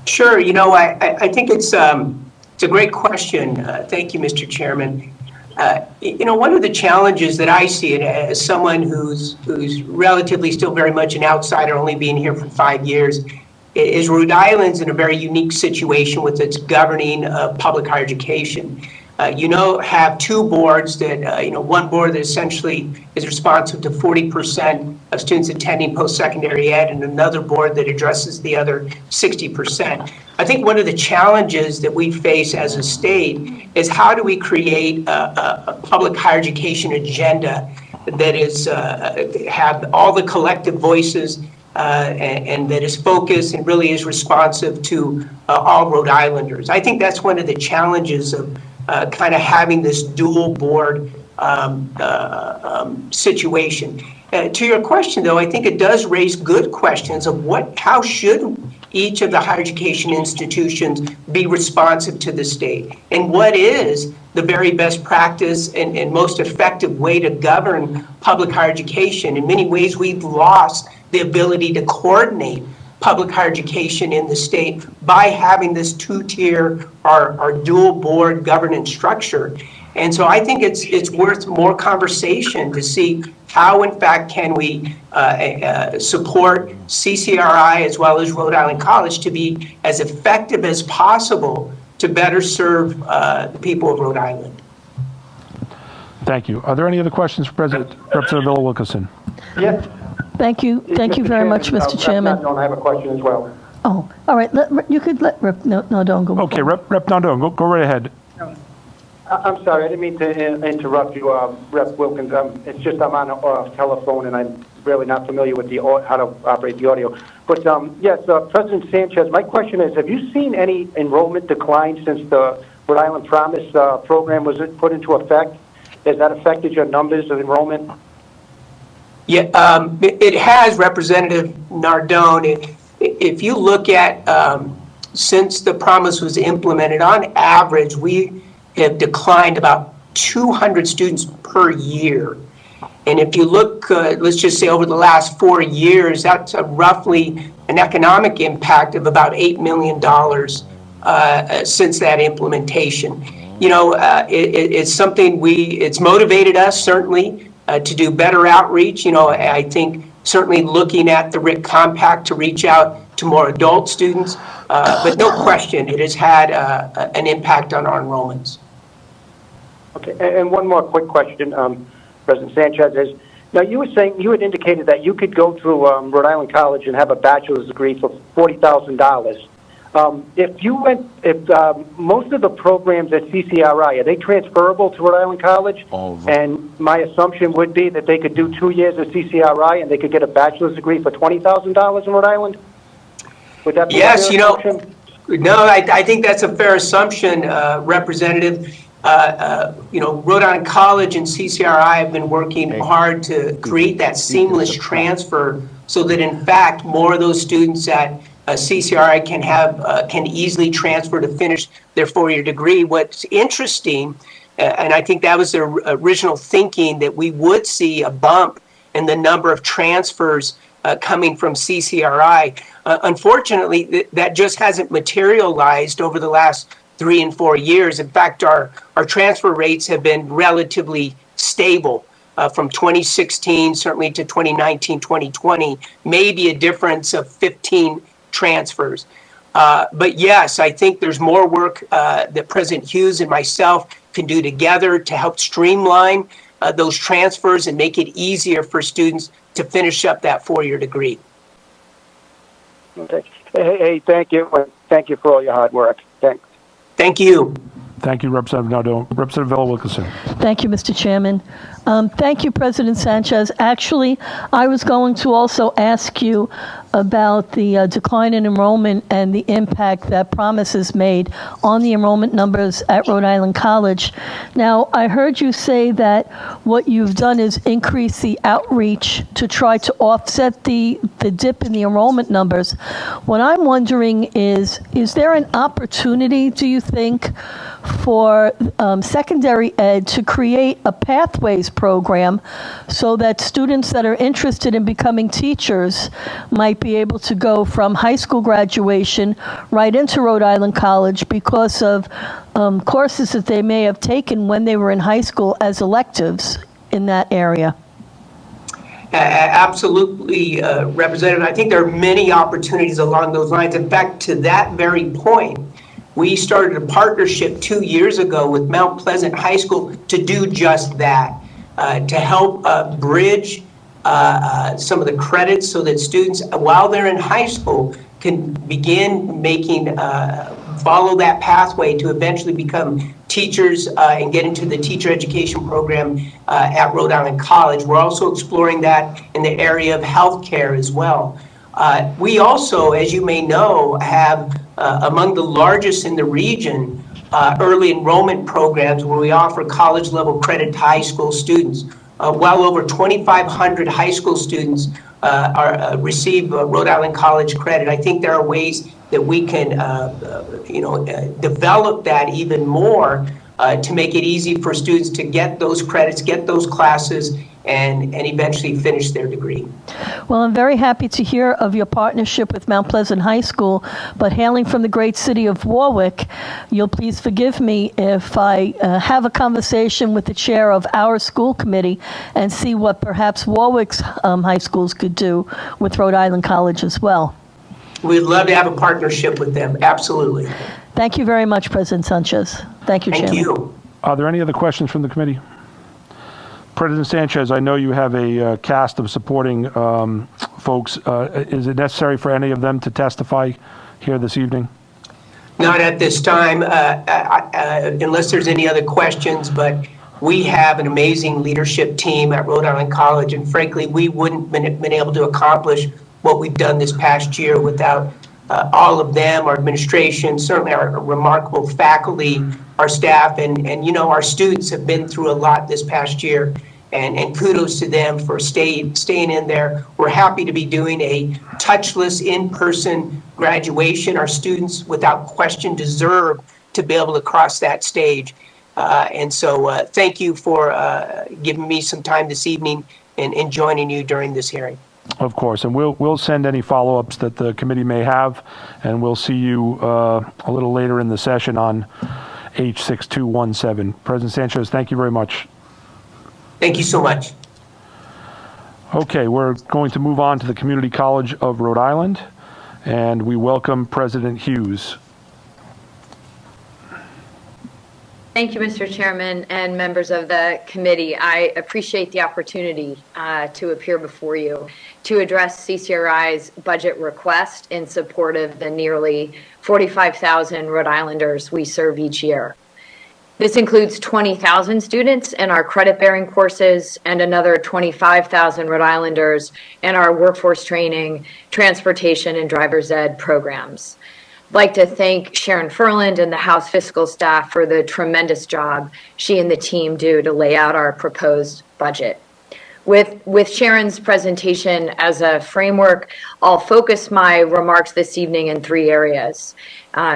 Sure. You know, I think it's a great question. Thank you, Mr. Chairman. You know, one of the challenges that I see it as someone who's relatively still very much an outsider, only being here for 5 years, is Rhode Island's in a very unique situation with its governing public higher education. Have two boards that, one board that essentially is responsive to 40% of students attending post-secondary ed, and another board that addresses the other 60%. I think one of the challenges that we face as a state is how do we create a public higher education agenda that is have all the collective voices and that is focused and really is responsive to all Rhode Islanders. I think that's one of the challenges of kind of having this dual board situation. To your question, though, I think it does raise good questions of how should each of the higher education institutions be responsive to the state, and what is the very best practice and most effective way to govern public higher education. In many ways, we've lost the ability to coordinate public higher education in the state by having this two-tier or dual board governance structure. And so I think it's worth more conversation to see how, in fact, can we support CCRI as well as Rhode Island College to be as effective as possible to better serve the people of Rhode Island. Thank you. Are there any other questions for Representative Wilkinson? Yes. Thank you. Thank you very much, Mr. Chairman. I have a question as well. Oh, all right. You could let Rep. No, don't go. Okay, Rep. Nardone, go right ahead. I'm sorry, I didn't mean to interrupt you, Rep. Wilkins. It's just I'm on a telephone and I'm really not familiar with how to operate the audio. But yes, President Sanchez, my question is, have you seen any enrollment decline since the Rhode Island Promise program was put into effect? Has that affected your numbers of enrollment? Yeah, it has, Representative Nardone. If you look at since the promise was implemented, on average, we have declined about 200 students per year. And if you look, let's just say over the last 4 years, that's roughly an economic impact of about $8 million since that implementation. It's something it's motivated us, certainly, to do better outreach. I think certainly looking at the RIC Compact to reach out to more adult students, but no question it has had an impact on our enrollments. Okay, and one more quick question, President Sanchez, is, now you had indicated that you could go through Rhode Island College and have a bachelor's degree for $40,000. if most of the programs at CCRI, are they transferable to Rhode Island College? All of them. And my assumption would be that they could do 2 years at CCRI and they could get a bachelor's degree for $20,000 in Rhode Island? Would that be a Yes, fair assumption? no, I think that's a fair assumption, Representative. Rhode Island College and CCRI have been working hard to create that seamless transfer so that, in fact, more of those students at CCRI can easily transfer to finish their 4-year degree. What's interesting, and I think that was their original thinking, that we would see a bump in the number of transfers coming from CCRI. Unfortunately, that just hasn't materialized over the last 3 and 4 years. In fact, our transfer rates have been relatively stable from 2016, certainly to 2019, 2020, maybe a difference of 15 transfers. But yes, I think there's more work that President Hughes and myself can do together to help streamline those transfers and make it easier for students to finish up that 4-year degree. Okay. Hey, thank you. Thank you for all your hard work. Thanks. Thank you. Thank you, Representative Nardone. Representative Villa Wilkinson. Thank you, Mr. Chairman. Thank you, President Sanchez. Actually, I was going to also ask you about the decline in enrollment and the impact that promises made on the enrollment numbers at Rhode Island College. Now, I heard you say that what you've done is increase the outreach to try to offset the dip in the enrollment numbers. What I'm wondering is there an opportunity, do you think, for secondary ed to create a pathways program so that students that are interested in becoming teachers might be able to go from high school graduation right into Rhode Island College because of courses that they may have taken when they were in high school as electives in that area? Absolutely, Representative. I think there are many opportunities along those lines. In fact, to that very point, we started a partnership 2 years ago with Mount Pleasant High School to do just that, to help bridge some of the credits so that students, while they're in high school, can begin follow that pathway to eventually become teachers and get into the teacher education program at Rhode Island College. We're also exploring that in the area of healthcare as well. We also, as you may know, have among the largest in the region early enrollment programs where we offer college level credit to high school students. Well over 2,500 high school students receive Rhode Island College credit. I think there are ways that we can develop that even more to make it easy for students to get those credits, get those classes, and eventually finish their degree. Well, I'm very happy to hear of your partnership with Mount Pleasant High School, but hailing from the great city of Warwick, you'll please forgive me if I have a conversation with the chair of our school committee and see what perhaps Warwick's high schools could do with Rhode Island College as well. We'd love to have a partnership with them, absolutely. Thank you very much, President Sanchez. Thank you, Chairman. Thank you. Are there any other questions from the committee? President Sanchez, I know you have a cast of supporting folks. Is it necessary for any of them to testify here this evening? Not at this time, unless there's any other questions, but we have an amazing leadership team at Rhode Island College, and frankly, we wouldn't have been able to accomplish what we've done this past year without all of them, our administration, certainly our remarkable faculty, our staff, and our students have been through a lot this past year, and kudos to them for staying in there. We're happy to be doing a touchless in-person graduation. Our students, without question, deserve to be able to cross that stage. And so thank you for giving me some time this evening and joining you during this hearing. Of course, and we'll send any follow-ups that the committee may have, and we'll see you a little later in the session on H6217. President Sanchez, thank you very much. Thank you so much. Okay, we're going to move on to the Community College of Rhode Island, and we welcome President Hughes. Thank you, Mr. Chairman and members of the committee. I appreciate the opportunity to appear before you to address CCRI's budget request in support of the nearly 45,000 Rhode Islanders we serve each year. This includes 20,000 students in our credit-bearing courses and another 25,000 Rhode Islanders in our workforce training, transportation, and driver's ed programs. I'd like to thank Sharon Furland and the House fiscal staff for the tremendous job she and the team do to lay out our proposed budget. With Sharon's presentation as a framework, I'll focus my remarks this evening in three areas.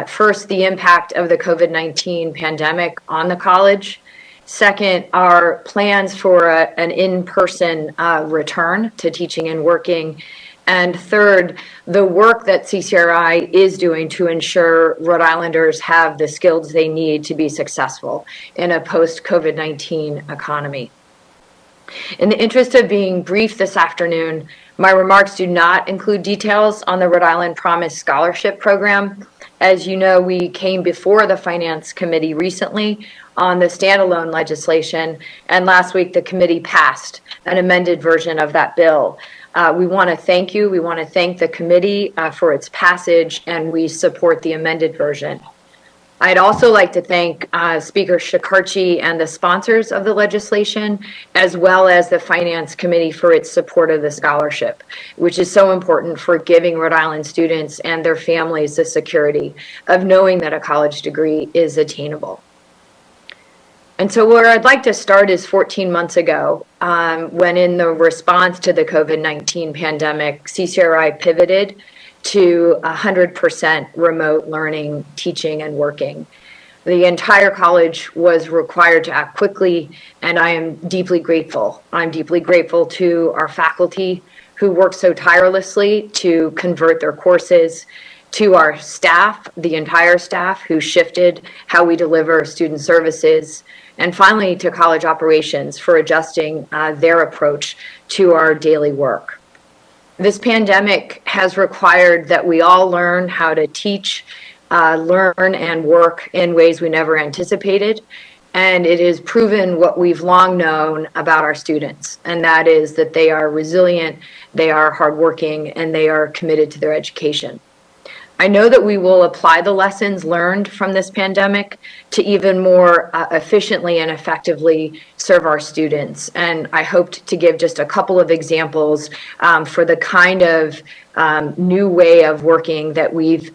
First, the impact of the COVID-19 pandemic on the college. Second, our plans for an in-person return to teaching and working. And third, the work that CCRI is doing to ensure Rhode Islanders have the skills they need to be successful in a post-COVID-19 economy. In the interest of being brief this afternoon, my remarks do not include details on the Rhode Island Promise Scholarship Program. As you know, we came before the Finance Committee recently on the standalone legislation, and last week the committee passed an amended version of that bill. We want to thank you. We want to thank the committee for its passage, and we support the amended version. I'd also like to thank Speaker Shekarchi and the sponsors of the legislation, as well as the Finance Committee for its support of the scholarship, which is so important for giving Rhode Island students and their families the security of knowing that a college degree is attainable. And so where I'd like to start is 14 months ago, when in the response to the COVID-19 pandemic, CCRI pivoted to 100% remote learning, teaching, and working. The entire college was required to act quickly, and I am deeply grateful. I'm deeply grateful to our faculty who worked so tirelessly to convert their courses, to our staff, the entire staff who shifted how we deliver student services, and finally to college operations for adjusting their approach to our daily work. This pandemic has required that we all learn how to teach, learn, and work in ways we never anticipated. And it has proven what we've long known about our students, and that is that they are resilient, they are hardworking, and they are committed to their education. I know that we will apply the lessons learned from this pandemic to even more efficiently and effectively serve our students. And I hoped to give just a couple of examples for the kind of new way of working that we've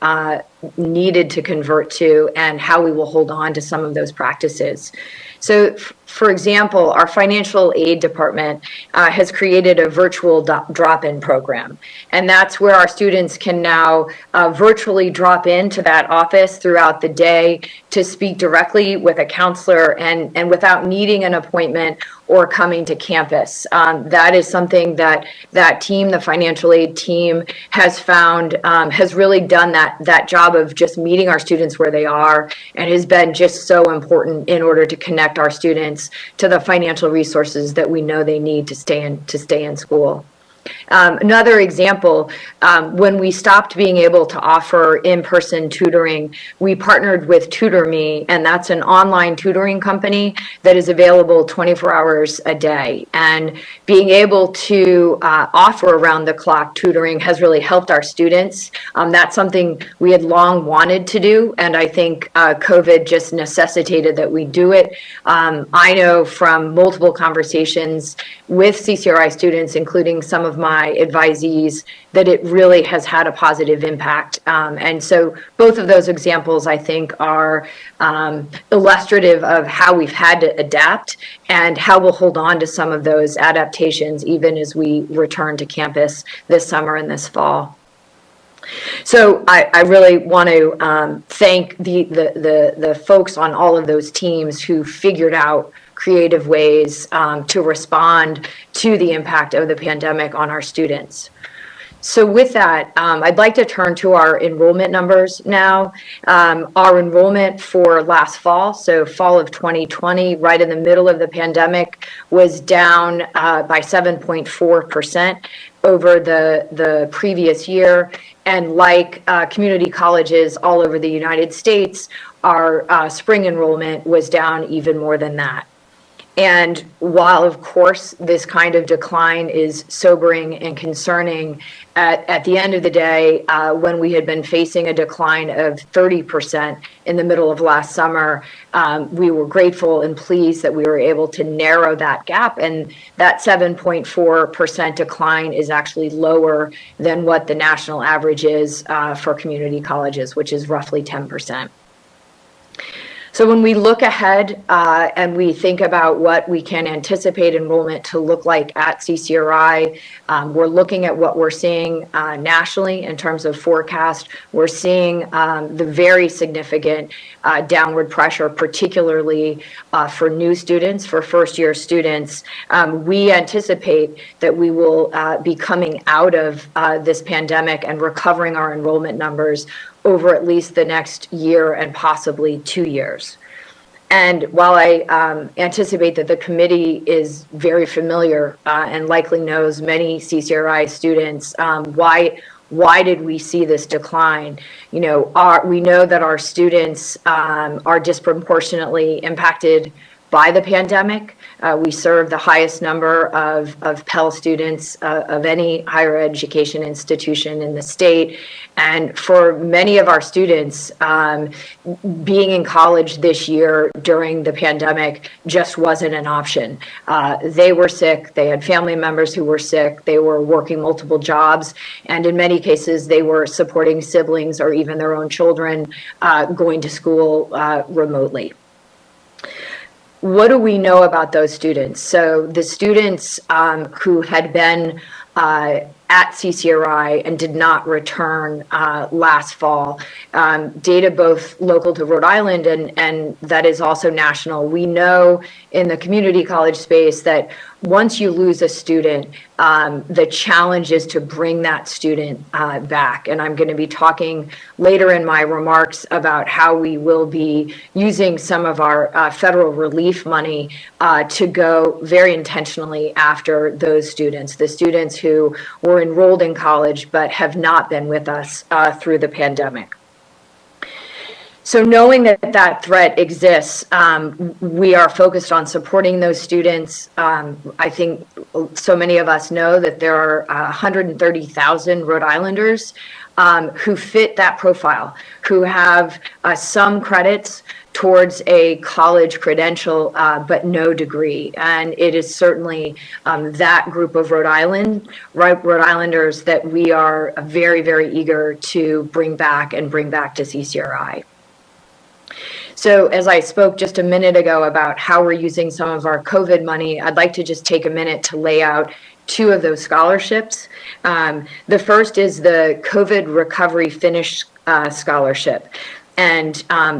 needed to convert to and how we will hold on to some of those practices. So, for example, our financial aid department has created a virtual drop-in program. And that's where our students can now virtually drop into that office throughout the day to speak directly with a counselor and without needing an appointment or coming to campus. That is something that team, the financial aid team, has found has really done that job of just meeting our students where they are, and has been just so important in order to connect our students to the financial resources that we know they need to stay in school. Another example, when we stopped being able to offer in-person tutoring, we partnered with TutorMe, and that's an online tutoring company that is available 24 hours a day. And being able to offer around-the-clock tutoring has really helped our students. That's something we had long wanted to do, and I think COVID just necessitated that we do it. I know from multiple conversations with CCRI students, including some of my advisees, that it really has had a positive impact. And so both of those examples, I think, are illustrative of how we've had to adapt and how we'll hold on to some of those adaptations even as we return to campus this summer and this fall. So I really want to thank the folks on all of those teams who figured out creative ways to respond to the impact of the pandemic on our students. So with that, I'd like to turn to our enrollment numbers now. Our enrollment for last fall, so fall of 2020, right in the middle of the pandemic, was down by 7.4% over the previous year. And like community colleges all over the United States, our spring enrollment was down even more than that. And while, of course, this kind of decline is sobering and concerning, at the end of the day, when we had been facing a decline of 30% in the middle of last summer, we were grateful and pleased that we were able to narrow that gap. And that 7.4% decline is actually lower than what the national average is for community colleges, which is roughly 10%. So when we look ahead and we think about what we can anticipate enrollment to look like at CCRI, we're looking at what we're seeing nationally in terms of forecast. We're seeing the very significant downward pressure, particularly for new students, for first-year students. We anticipate that we will be coming out of this pandemic and recovering our enrollment numbers over at least the next year and possibly 2 years. And while I anticipate that the committee is very familiar and likely knows many CCRI students, why did we see this decline? You know, we know that our students are disproportionately impacted by the pandemic. We serve the highest number of Pell students of any higher education institution in the state. And for many of our students, being in college this year during the pandemic just wasn't an option. They were sick, they had family members who were sick, they were working multiple jobs, and in many cases they were supporting siblings or even their own children going to school remotely. What do we know about those students? So the students who had been at CCRI and did not return last fall, data both local to Rhode Island and that is also national. We know in the community college space that once you lose a student, the challenge is to bring that student back. And I'm going to be talking later in my remarks about how we will be using some of our federal relief money to go very intentionally after those students, the students who were enrolled in college but have not been with us through the pandemic. So knowing that that threat exists, we are focused on supporting those students. I think so many of us know that there are 130,000 Rhode Islanders who fit that profile, who have some credits towards a college credential, but no degree. And it is certainly that group of Rhode Islanders that we are very, very eager to bring back to CCRI. So as I spoke just a minute ago about how we're using some of our COVID money, I'd like to just take a minute to lay out two of those scholarships. The first is the COVID Recovery Finish Scholarship. And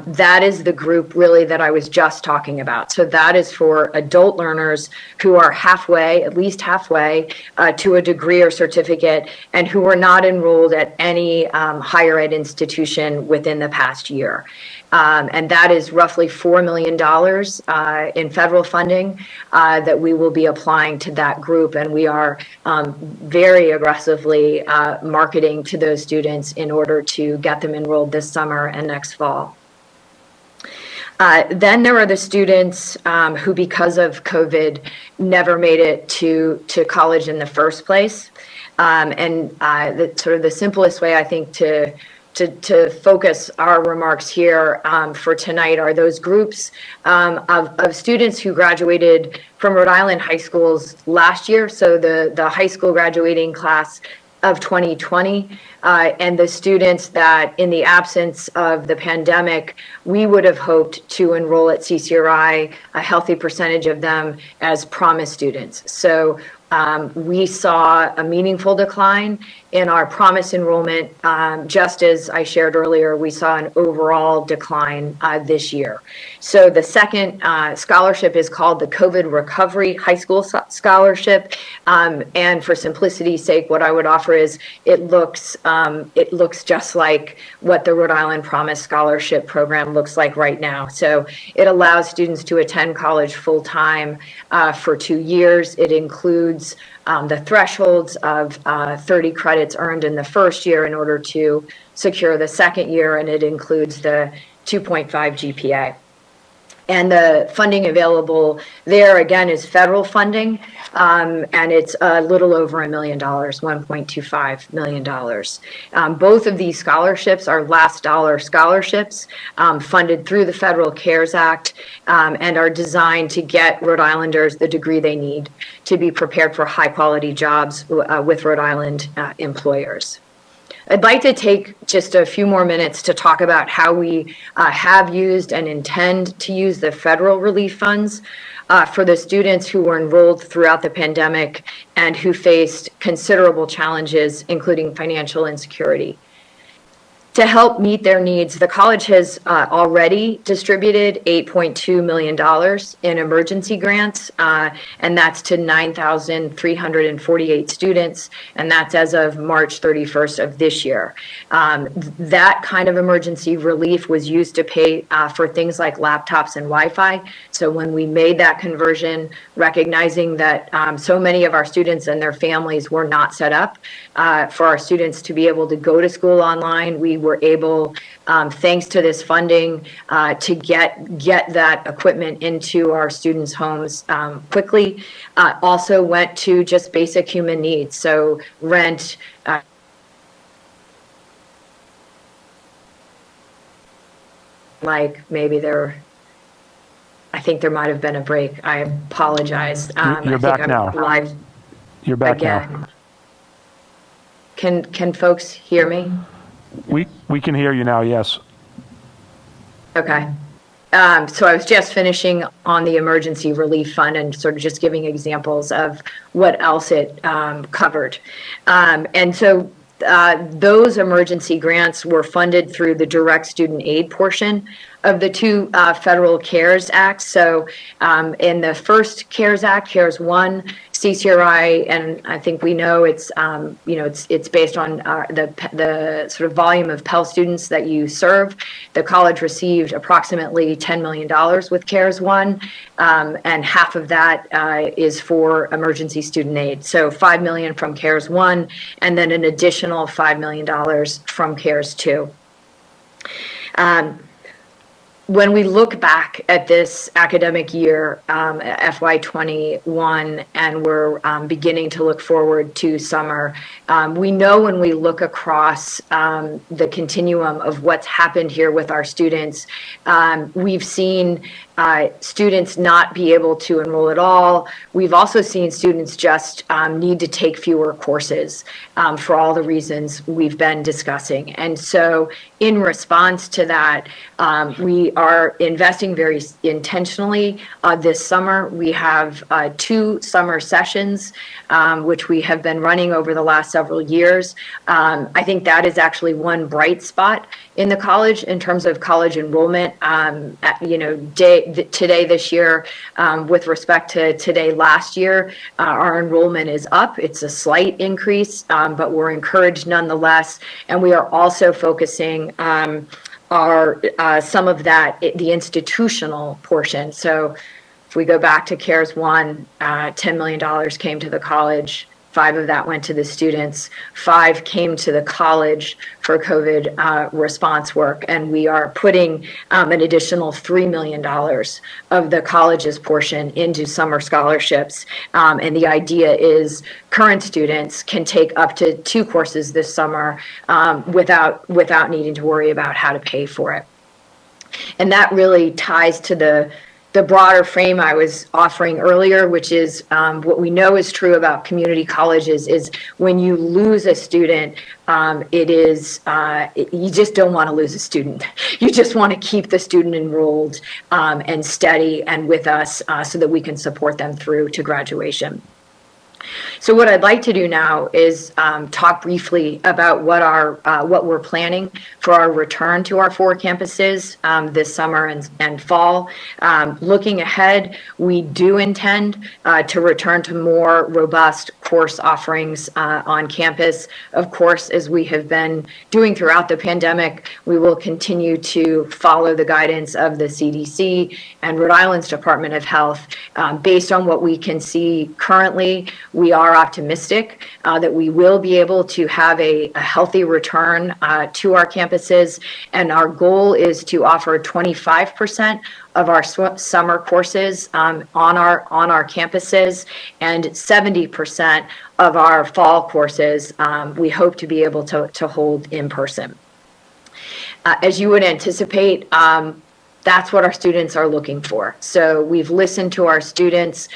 that is the group really that I was just talking about. So that is for adult learners who are halfway, at least halfway, to a degree or certificate and who were not enrolled at any higher ed institution within the past year. And that is roughly $4 million in federal funding that we will be applying to that group. And we are very aggressively marketing to those students in order to get them enrolled this summer and next fall. Then there are the students who, because of COVID, never made it to college in the first place. And the simplest way, I think, to focus our remarks here for tonight are those groups of students who graduated from Rhode Island high schools last year, so the high school graduating class of 2020, and the students that, in the absence of the pandemic, we would have hoped to enroll at CCRI, a healthy percentage of them as promise students. So We saw a meaningful decline in our promise enrollment. Just as I shared earlier, we saw an overall decline this year. So the second scholarship is called the COVID Recovery High School Scholarship. And for simplicity's sake, what I would offer is it looks just like what the Rhode Island Promise Scholarship Program looks like right now. So it allows students to attend college full-time for 2 years. It includes the thresholds of 30 credits earned in the first year in order to secure the second year, and it includes the 2.5 GPA. And the funding available there, again, is federal funding, and it's a little over $1 million, $1.25 million. Both of these scholarships are last dollar scholarships funded through the Federal CARES Act and are designed to get Rhode Islanders the degree they need to be prepared for high-quality jobs with Rhode Island employers. I'd like to take just a few more minutes to talk about how we have used and intend to use the federal relief funds for the students who were enrolled throughout the pandemic and who faced considerable challenges, including financial insecurity. To help meet their needs, the college has already distributed $8.2 million in emergency grants, and that's to 9,348 students, and that's as of March 31st of this year. That kind of emergency relief was used to pay for things like laptops and Wi-Fi. So when we made that conversion, recognizing that so many of our students and their families were not set up for our students to be able to go to school online, we were able, thanks to this funding, to get that equipment into our students' homes quickly. Also went to just basic human needs, so rent, like maybe I think there might have been a break. I apologize. You're back now. Live You're back again. now. Can folks hear me? We can hear you now, yes. Okay. So I was just finishing on the emergency relief fund and sort of just giving examples of what else it covered. And so those emergency grants were funded through the direct student aid portion of the two federal CARES Acts. So in the first CARES Act, CARES 1, CCRI, and I think we know it's it's based on the sort of volume of Pell students that you serve. The college received approximately $10 million with CARES 1, and half of that is for emergency student aid. So $5 million from CARES 1, and then an additional $5 million from CARES 2. When we look back at this academic year, FY21, and we're beginning to look forward to summer, we know when we look across the continuum of what's happened here with our students, we've seen students not be able to enroll at all. We've also seen students just need to take fewer courses for all the reasons we've been discussing. And so in response to that, we are investing very intentionally this summer. We have 2 summer sessions, which we have been running over the last several years. I think that is actually one bright spot in the college in terms of college enrollment. Today this year, with respect to today last year, our enrollment is up. It's a slight increase, but we're encouraged nonetheless. And we are also focusing some of that, the institutional portion. So if we go back to CARES 1, $10 million came to the college. 5 of that went to the students. 5 came to the college for COVID response work, and we are putting an additional $3 million of the college's portion into summer scholarships. And the idea is current students can take up to 2 courses this summer without needing to worry about how to pay for it. And that really ties to the broader frame I was offering earlier, which is what we know is true about community colleges is when you lose a student, you just don't want to lose a student. You just want to keep the student enrolled and steady and with us so that we can support them through to graduation. So what I'd like to do now is talk briefly about what we're planning for our return to our 4 campuses this summer and fall. Looking ahead, we do intend to return to more robust course offerings on campus. Of course, as we have been doing throughout the pandemic, we will continue to follow the guidance of the CDC and Rhode Island's Department of Health. Based on what we can see currently, we are optimistic that we will be able to have a healthy return to our campuses, and our goal is to offer 25% of our summer courses on our campuses and 70% of our fall courses we hope to be able to hold in person. As you would anticipate, that's what our students are looking for. So we've listened to our students.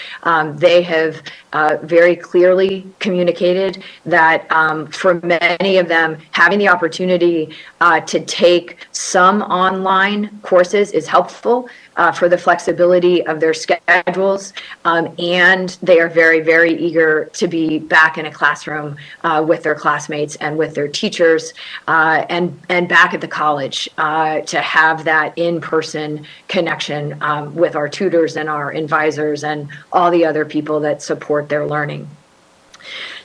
They have very clearly communicated that for many of them, having the opportunity to take some online courses is helpful for the flexibility of their schedules. And they are very, very eager to be back in a classroom with their classmates and with their teachers and back at the college to have that in-person connection with our tutors and our advisors and all the other people that support their learning.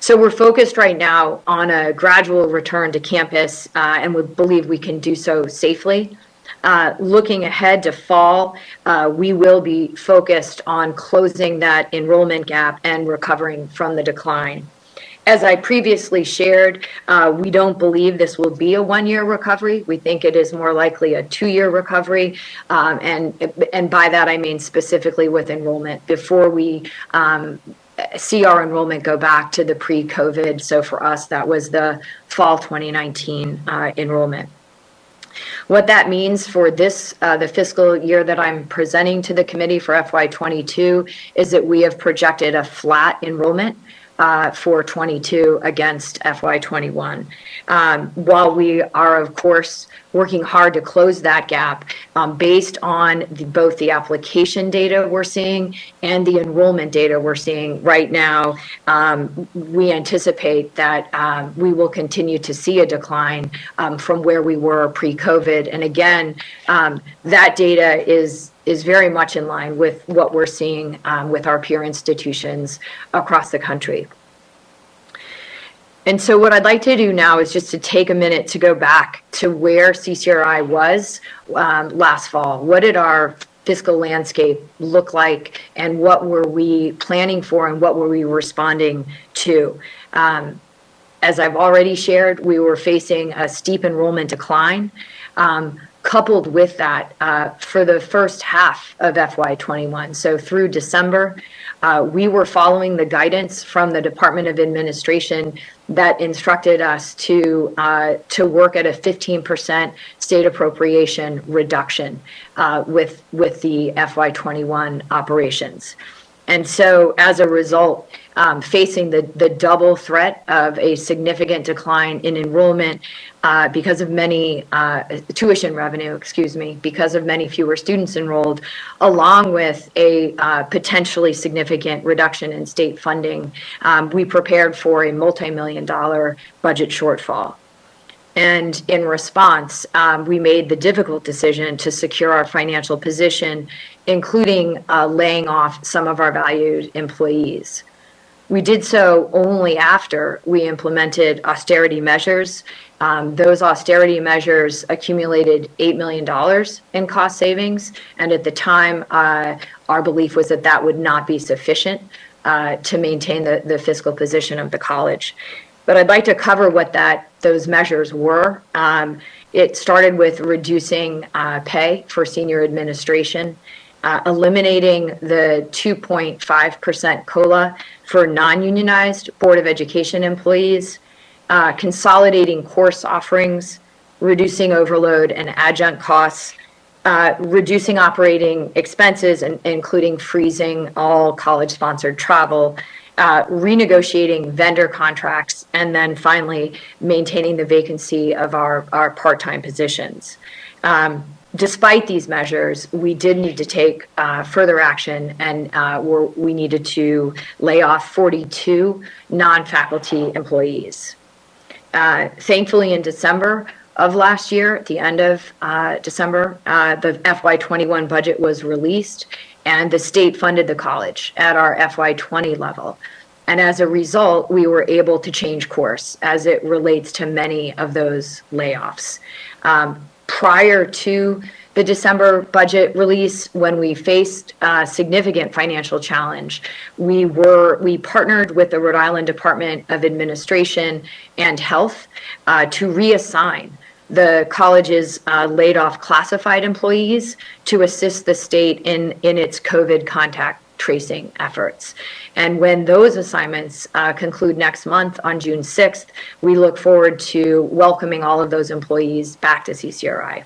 So we're focused right now on a gradual return to campus, and we believe we can do so safely. Looking ahead to fall, we will be focused on closing that enrollment gap and recovering from the decline. As I previously shared, we don't believe this will be a 1-year recovery. We think it is more likely a 2-year recovery. And by that, I mean specifically with enrollment before we see our enrollment go back to the pre-COVID. So for us, that was the fall 2019 enrollment. What that means for the fiscal year that I'm presenting to the committee for FY22 is that we have projected a flat enrollment for 22 against FY21. While we are, of course, working hard to close that gap based on both the application data we're seeing and the enrollment data we're seeing right now, we anticipate that we will continue to see a decline from where we were pre-COVID. And again, that data is very much in line with what we're seeing with our peer institutions across the country. And so what I'd like to do now is just to take a minute to go back to where CCRI was last fall. What did our fiscal landscape look like, and what were we planning for, and what were we responding to? As I've already shared, we were facing a steep enrollment decline. Coupled with that, for the first half of FY21, so through December, we were following the guidance from the Department of Administration that instructed us to work at a 15% state appropriation reduction with the FY21 operations. And so as a result, facing the double threat of a significant decline in enrollment because of many tuition revenue, because of many fewer students enrolled, along with a potentially significant reduction in state funding, we prepared for a multi-million-dollar budget shortfall. And in response, we made the difficult decision to secure our financial position, including laying off some of our valued employees. We did so only after we implemented austerity measures. Those austerity measures accumulated $8 million in cost savings. And at the time, our belief was that that would not be sufficient to maintain the fiscal position of the college. But I'd like to cover what those measures were. It started with reducing pay for senior administration, eliminating the 2.5% COLA for non-unionized Board of Education employees, consolidating course offerings, reducing overload and adjunct costs, reducing operating expenses, including freezing all college-sponsored travel, renegotiating vendor contracts, and then finally maintaining the vacancy of our part-time positions. Despite these measures, we did need to take further action, and we needed to lay off 42 non-faculty employees. Thankfully, in December of last year, at the end of December, the FY21 budget was released, and the state funded the college at our FY20 level. And as a result, we were able to change course as it relates to many of those layoffs. Prior to the December budget release, when we faced significant financial challenge, we partnered with the Rhode Island Department of Administration and Health to reassign the college's laid off classified employees to assist the state in its COVID contact tracing efforts. And when those assignments conclude next month on June 6th, we look forward to welcoming all of those employees back to CCRI.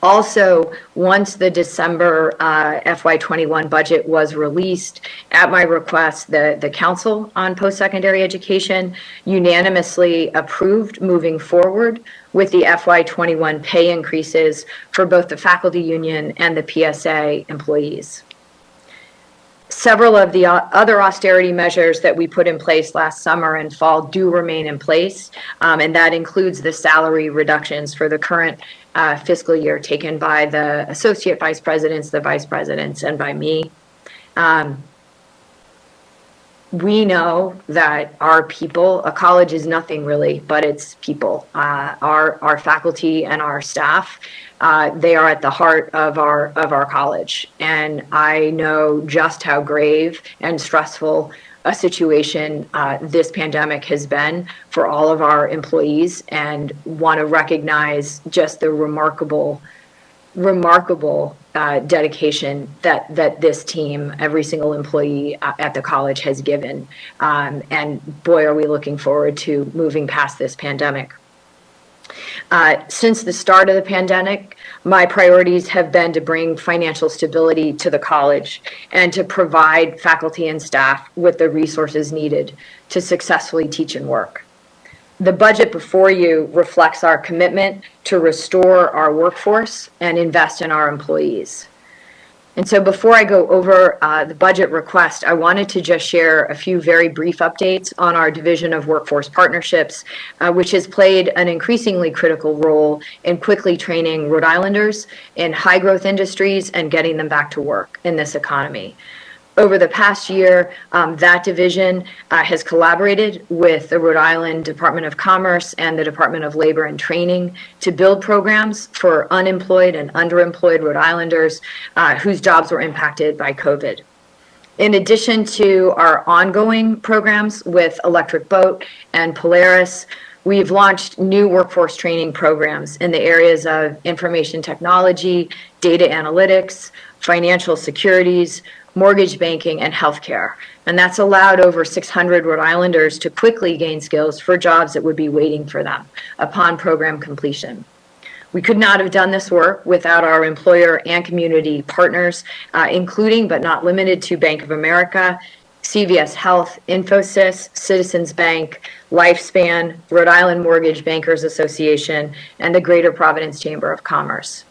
Also, once the December FY21 budget was released, at my request, the Council on Post-Secondary Education unanimously approved moving forward with the FY21 pay increases for both the faculty union and the PSA employees. Several of the other austerity measures that we put in place last summer and fall do remain in place, and that includes the salary reductions for the current fiscal year taken by the associate vice presidents, the vice presidents, and by me. We know that our people, a college is nothing really, but it's people. Our faculty and our staff, they are at the heart of our college. And I know just how grave and stressful a situation this pandemic has been for all of our employees, and want to recognize just the remarkable dedication that this team, every single employee at the college has given. And boy, are we looking forward to moving past this pandemic. Since the start of the pandemic, my priorities have been to bring financial stability to the college and to provide faculty and staff with the resources needed to successfully teach and work. The budget before you reflects our commitment to restore our workforce and invest in our employees. And so before I go over the budget request, I wanted to just share a few very brief updates on our Division of Workforce Partnerships, which has played an increasingly critical role in quickly training Rhode Islanders in high growth industries and getting them back to work in this economy. Over the past year, that division has collaborated with the Rhode Island Department of Commerce and the Department of Labor and Training to build programs for unemployed and underemployed Rhode Islanders whose jobs were impacted by COVID. In addition to our ongoing programs with Electric Boat and Polaris, we've launched new workforce training programs in the areas of information technology, data analytics, financial securities, mortgage banking, and healthcare. And that's allowed over 600 Rhode Islanders to quickly gain skills for jobs that would be waiting for them upon program completion. We could not have done this work without our employer and community partners, including but not limited to Bank of America, CVS Health, Infosys, Citizens Bank, Lifespan, Rhode Island Mortgage Bankers Association, and the Greater Providence Chamber of Commerce.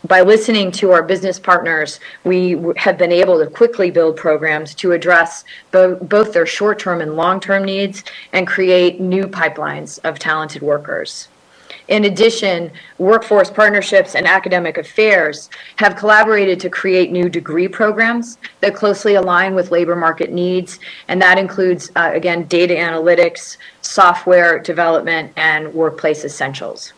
By listening to our business partners, we have been able to quickly build programs to address both their short-term and long-term needs and create new pipelines of talented workers. In addition, Workforce Partnerships and Academic Affairs have collaborated to create new degree programs that closely align with labor market needs, and that includes, again, data analytics, software development, and workplace essentials.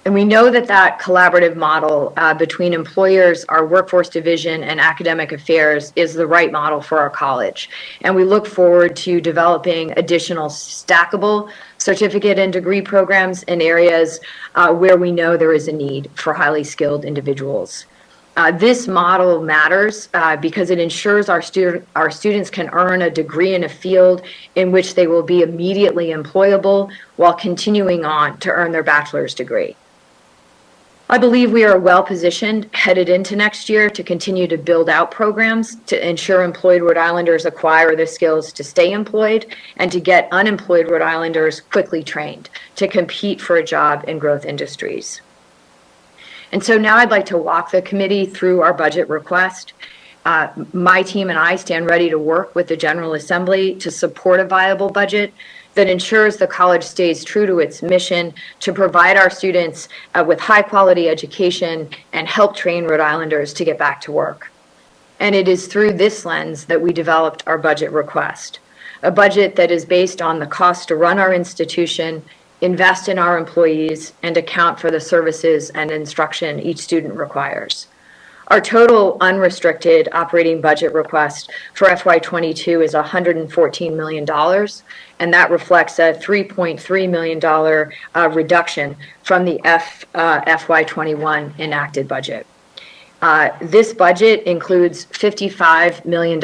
And we know that collaborative model between employers, our workforce division, and academic affairs is the right model for our college. And we look forward to developing additional stackable certificate and degree programs in areas where we know there is a need for highly skilled individuals. This model matters because it ensures our students can earn a degree in a field in which they will be immediately employable while continuing on to earn their bachelor's degree. I believe we are well positioned headed into next year to continue to build out programs to ensure employed Rhode Islanders acquire the skills to stay employed and to get unemployed Rhode Islanders quickly trained to compete for a job in growth industries. And so now I'd like to walk the committee through our budget request. My team and I stand ready to work with the General Assembly to support a viable budget that ensures the college stays true to its mission to provide our students with high-quality education and help train Rhode Islanders to get back to work. And it is through this lens that we developed our budget request, a budget that is based on the cost to run our institution, invest in our employees, and account for the services and instruction each student requires. Our total unrestricted operating budget request for FY22 is $114 million, and that reflects a $3.3 million reduction from the FY21 enacted budget. This budget includes $55 million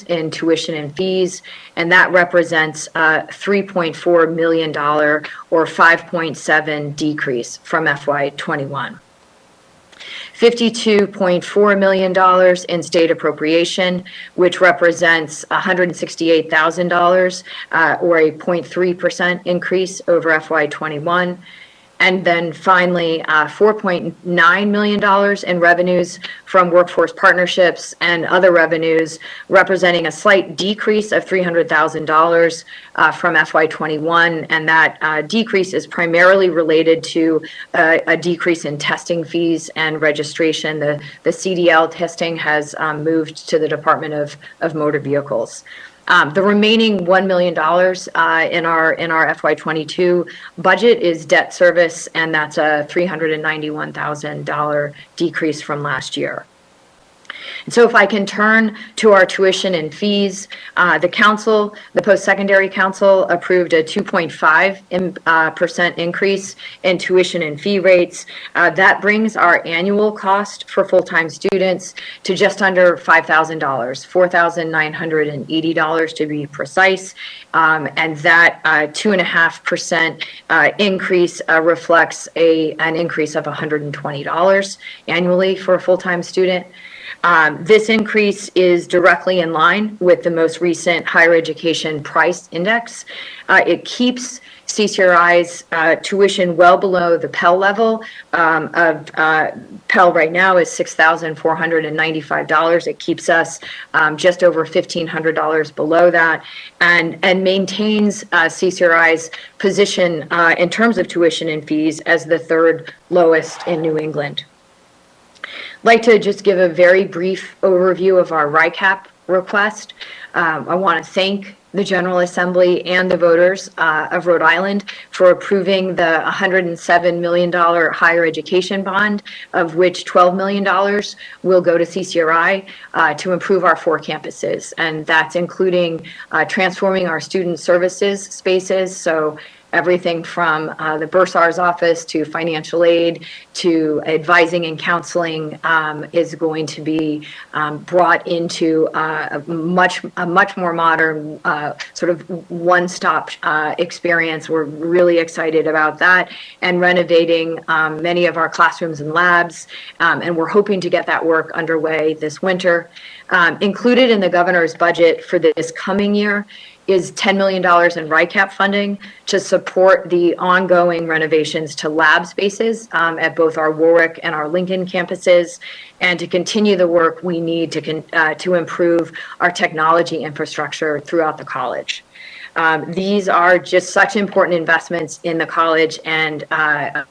in tuition and fees, and that represents a $3.4 million or 5.7% decrease from FY21. $52.4 million in state appropriation, which represents $168,000 or a 0.3% increase over FY21. And then finally, $4.9 million in revenues from workforce partnerships and other revenues, representing a slight decrease of $300,000 from FY21. And that decrease is primarily related to a decrease in testing fees and registration. The CDL testing has moved to the Department of Motor Vehicles. The remaining $1 million in our FY22 budget is debt service, and that's a $391,000 decrease from last year. And so if I can turn to our tuition and fees, the post-secondary council approved a 2.5% increase in tuition and fee rates. That brings our annual cost for full-time students to just under $5,000, $4,980 to be precise. And that 2.5% increase reflects an increase of $120 annually for a full-time student. This increase is directly in line with the most recent higher education price index. It keeps CCRI's tuition well below the Pell level. Pell right now is $6,495. It keeps us just over $1,500 below that, and maintains CCRI's position in terms of tuition and fees as the third lowest in New England. I'd like to just give a very brief overview of our RICAP request. I want to thank the General Assembly and the voters of Rhode Island for approving the $107 million higher education bond, of which $12 million will go to CCRI to improve our 4 campuses. And that's including transforming our student services spaces, so everything from the bursar's office to financial aid to advising and counseling is going to be brought into a much more modern sort of one-stop experience. We're really excited about that, and renovating many of our classrooms and labs, and we're hoping to get that work underway this winter. Included in the governor's budget for this coming year is $10 million in RICAP funding to support the ongoing renovations to lab spaces at both our Warwick and our Lincoln campuses, and to continue the work we need to improve our technology infrastructure throughout the college. These are just such important investments in the college, and I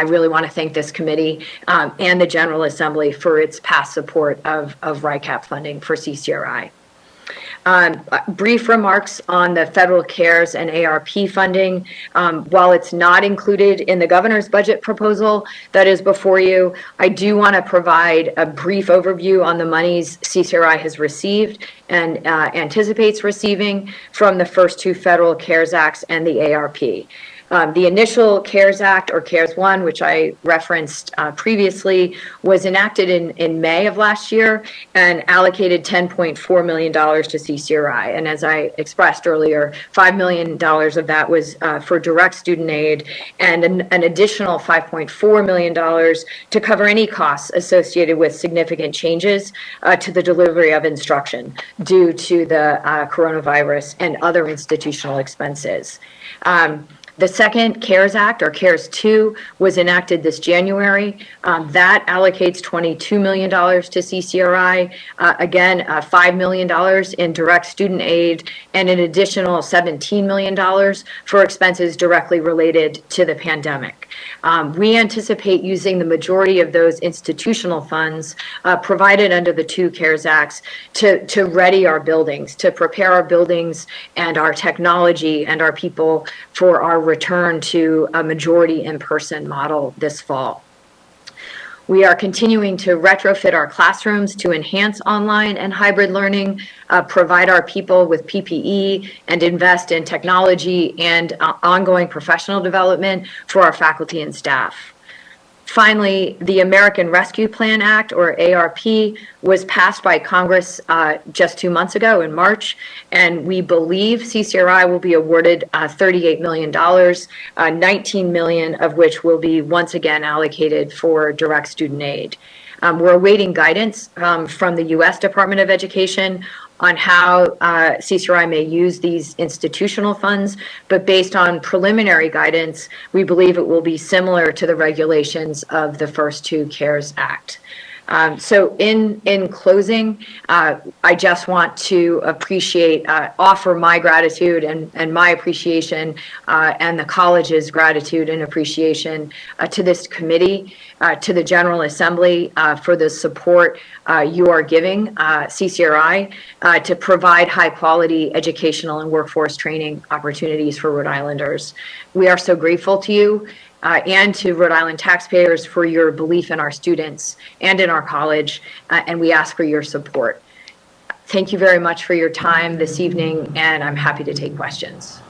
really want to thank this committee and the General Assembly for its past support of RICAP funding for CCRI. Brief remarks on the federal CARES and ARP funding. While it's not included in the governor's budget proposal that is before you, I do want to provide a brief overview on the monies CCRI has received and anticipates receiving from the first 2 federal CARES Acts and the ARP. The initial CARES Act, or CARES 1, which I referenced previously, was enacted in May of last year and allocated $10.4 million to CCRI. And as I expressed earlier, $5 million of that was for direct student aid, and an additional $5.4 million to cover any costs associated with significant changes to the delivery of instruction due to the coronavirus and other institutional expenses. The second CARES Act, or CARES 2, was enacted this January. That allocates $22 million to CCRI, again, $5 million in direct student aid, and an additional $17 million for expenses directly related to the pandemic. We anticipate using the majority of those institutional funds provided under the two CARES Acts to ready our buildings, to prepare our buildings and our technology and our people for our return to a majority in-person model this fall. We are continuing to retrofit our classrooms to enhance online and hybrid learning, provide our people with PPE, and invest in technology and ongoing professional development for our faculty and staff. Finally, the American Rescue Plan Act, or ARP, was passed by Congress just 2 months ago in March, and we believe CCRI will be awarded $38 million, $19 million of which will be once again allocated for direct student aid. We're awaiting guidance from the U.S. Department of Education on how CCRI may use these institutional funds, but based on preliminary guidance, we believe it will be similar to the regulations of the first two CARES Act. So in closing, I just want to offer my gratitude and my appreciation and the college's gratitude and appreciation to this committee, to the General Assembly for the support you are giving CCRI to provide high quality educational and workforce training opportunities for Rhode Islanders. We are so grateful to you. And to Rhode Island taxpayers for your belief in our students and in our college, and we ask for your support. Thank you very much for your time this evening, and I'm happy to take questions.